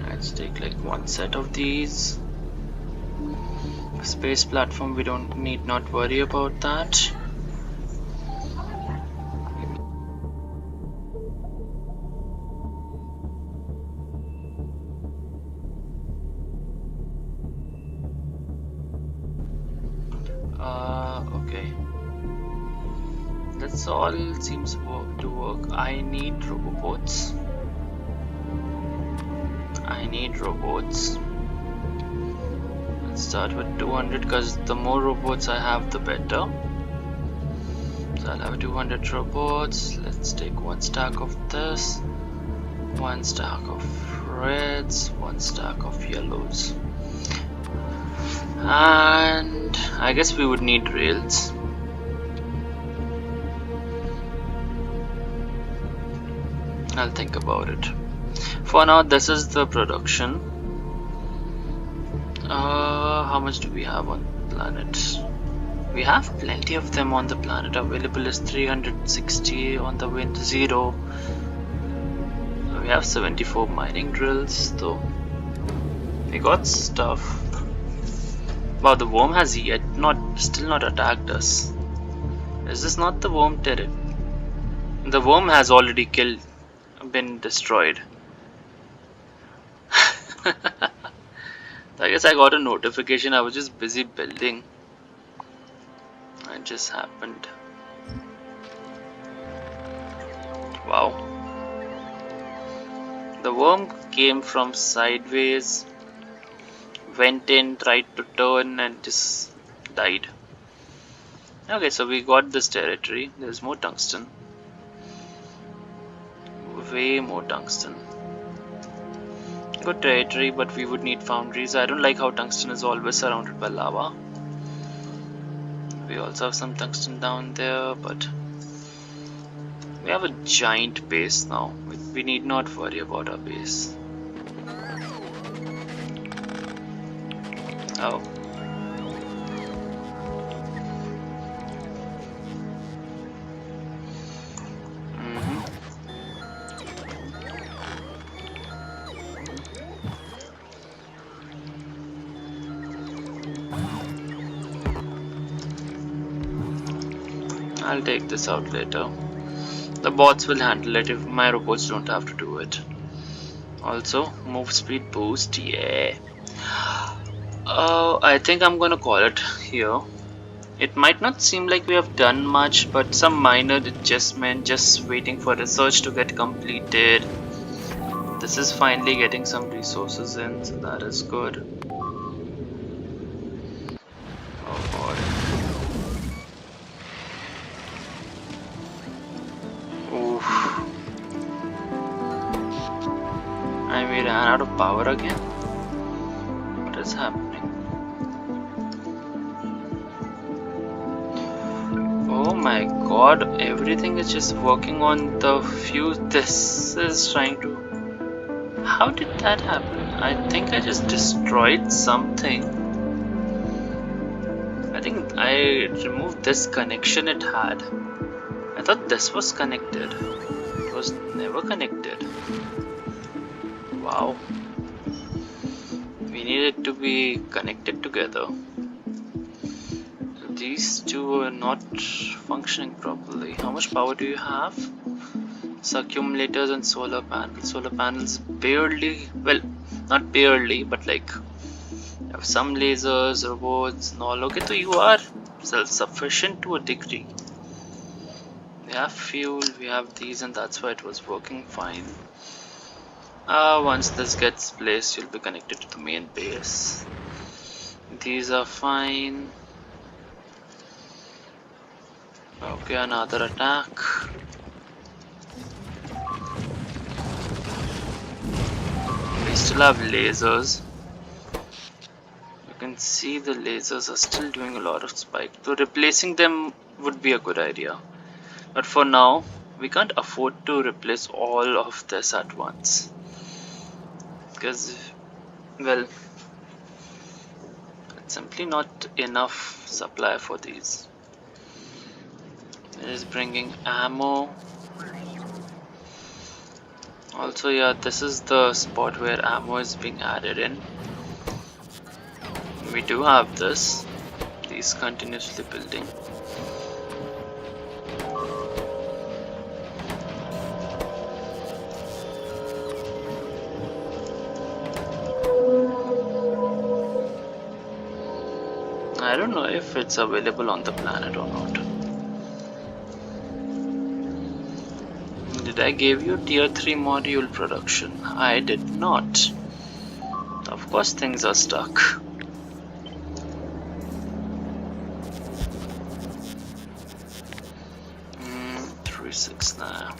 Let's take like 1 set of these. Space platform, we don't need not worry about that. Okay, that's all seems to work. I need robots. Let's start with 200 because the more robots I have, the better. So I'll have 200 robots. Let's take 1 stack of this, 1 stack of reds, 1 stack of yellows. And I guess we would need rails. I'll think about it. For now, this is the production. How much do we have on the planet? We have plenty of them on the planet. Available is 360 on the wind 0. We have 74 mining drills though. We got stuff. Wow, the worm has still not attacked us. Is this not the worm turret? The worm has already been destroyed. I guess I got a notification. I was just busy building. It just happened. Wow. The worm came from sideways, went in, tried to turn and just died. Okay, so we got this territory. There's more tungsten. Way more tungsten. Good territory, but we would need foundries. I don't like how tungsten is always surrounded by lava. We also have some tungsten down there, but we have a giant base now. We need not worry about our base. Oh. I'll take this out later. The bots will handle it if my robots don't have to do it. Also, move speed boost, yeah. I think I'm gonna call it here. It might not seem like we have done much, but some minor adjustment, just waiting for research to get completed. This is finally getting some resources in, so that is good. Oh boy. Oof. And we ran out of power again? What is happening? Oh my god, everything is just working on the fuse. This is trying to... How did that happen? I think I just destroyed something. I think I removed this connection it had. I thought this was connected. It was never connected. Wow. We needed to be connected together. These two are not functioning properly. How much power do you have? Accumulators and solar panels. Solar panels barely, well, not barely, but like you have some lasers, robots, and all. Okay, so you are self-sufficient to a degree. We have fuel, we have these, and that's why it was working fine. Once this gets placed, you'll be connected to the main base. These are fine. Okay, another attack. We still have lasers. You can see the lasers are still doing a lot of spike. So replacing them would be a good idea. But for now, we can't afford to replace all of this at once. Because, well, it's simply not enough supply for these. It is bringing ammo. Also, yeah, this is the spot where ammo is being added in. We do have this. These continuously building. I don't know if it's available on the planet or not. Did I give you tier 3 module production? I did not. Of course things are stuck. 3-6 now.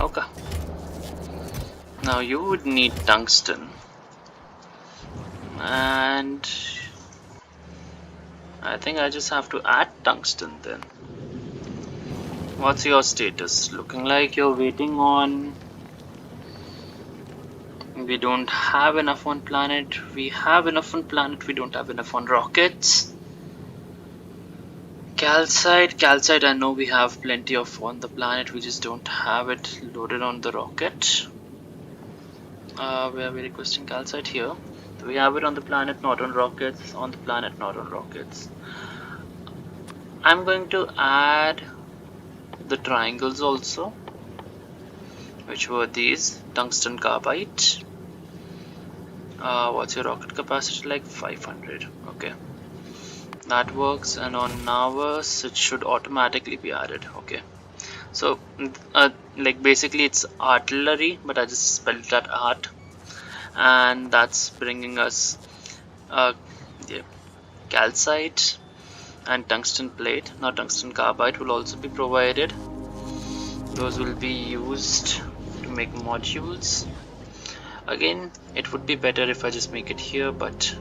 Okay. Now you would need tungsten. And I think I just have to add tungsten then. What's your status? Looking like you're waiting on... We don't have enough on planet. We have enough on planet. We don't have enough on rockets. Calcite I know we have plenty of on the planet. We just don't have it loaded on the rocket. Where are we requesting calcite? Here. We have it on the planet, not on rockets. On the planet, not on rockets. I'm going to add the triangles also, which were these. Tungsten carbide. What's your rocket capacity like? 500. Okay, that works. And on Narvus it should automatically be added. Okay, so like basically it's artillery, but I just spelled that art, and that's bringing us yeah, calcite and tungsten plate. Now tungsten carbide will also be provided. Those will be used to make modules. Again, it would be better if I just make it here, but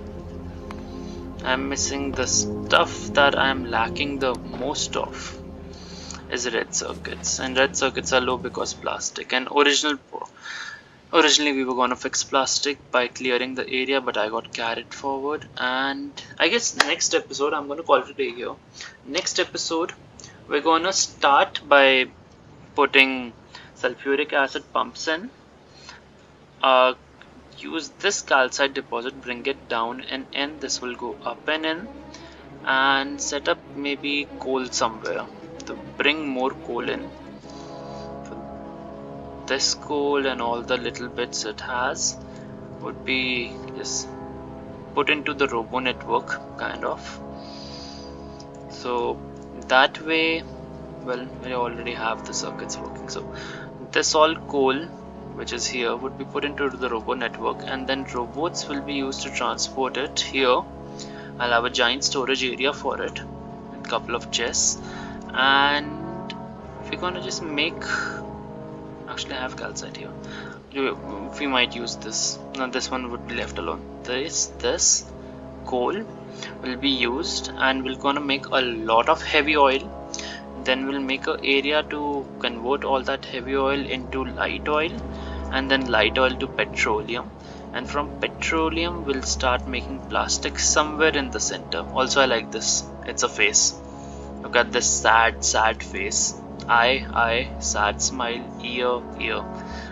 I'm missing the stuff that I'm lacking the most of is red circuits, and red circuits are low because plastic. And originally we were gonna fix plastic by clearing the area, but I got carried forward. And I guess next episode I'm gonna call it a day here. Next episode we're gonna start by putting sulfuric acid pumps in. Uh, Use this calcite deposit, bring it down and in. This will go up and in, and set up maybe coal somewhere to bring more coal in. This coal and all the little bits it has would be just put into the robo network kind of. So that way, well, we already have the circuits working. So this all coal which is here would be put into the robo network, and then robots will be used to transport it here. I'll have a giant storage area for it, a couple of chests, and we're gonna just make, actually I have calcite here, we might use this. Now this one would be left alone. This coal will be used, and we're gonna make a lot of heavy oil. Then we'll make an area to convert all that heavy oil into light oil, and then light oil to petroleum, and from petroleum we'll start making plastic somewhere in the center. Also I like this, it's a face. Look at this sad face. Eye, sad smile, ear.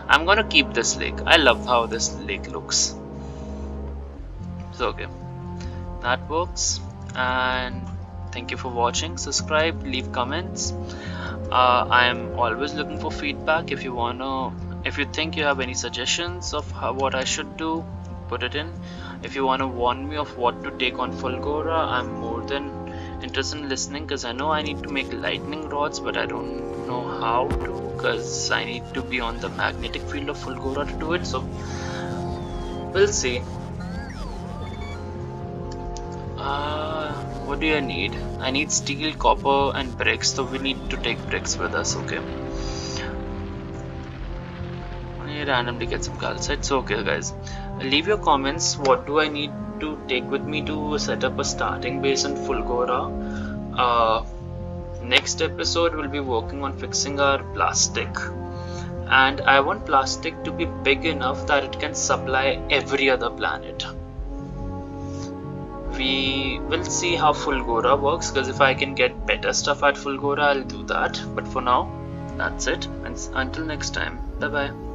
I'm gonna keep this lake. I love how this lake looks. So okay, that works. And thank you for watching. Subscribe, leave comments. I am always looking for feedback. If you think you have any suggestions of what I should do, put it in. If you want to warn me of what to take on Fulgora, I'm more than interested in listening, because I know I need to make lightning rods, but I don't know how to, because I need to be on the magnetic field of Fulgora to do it. So we'll see. What do I need? I need steel, copper and bricks, so we need to take bricks with us. Okay, I randomly get some calcite. So okay guys, leave your comments. What do I need to take with me to set up a starting base in Fulgora? Next episode we'll be working on fixing our plastic, and I want plastic to be big enough that it can supply every other planet. We will see how Fulgora works, because if I can get better stuff at Fulgora, I'll do that. But for now, that's it. And until next time, bye bye.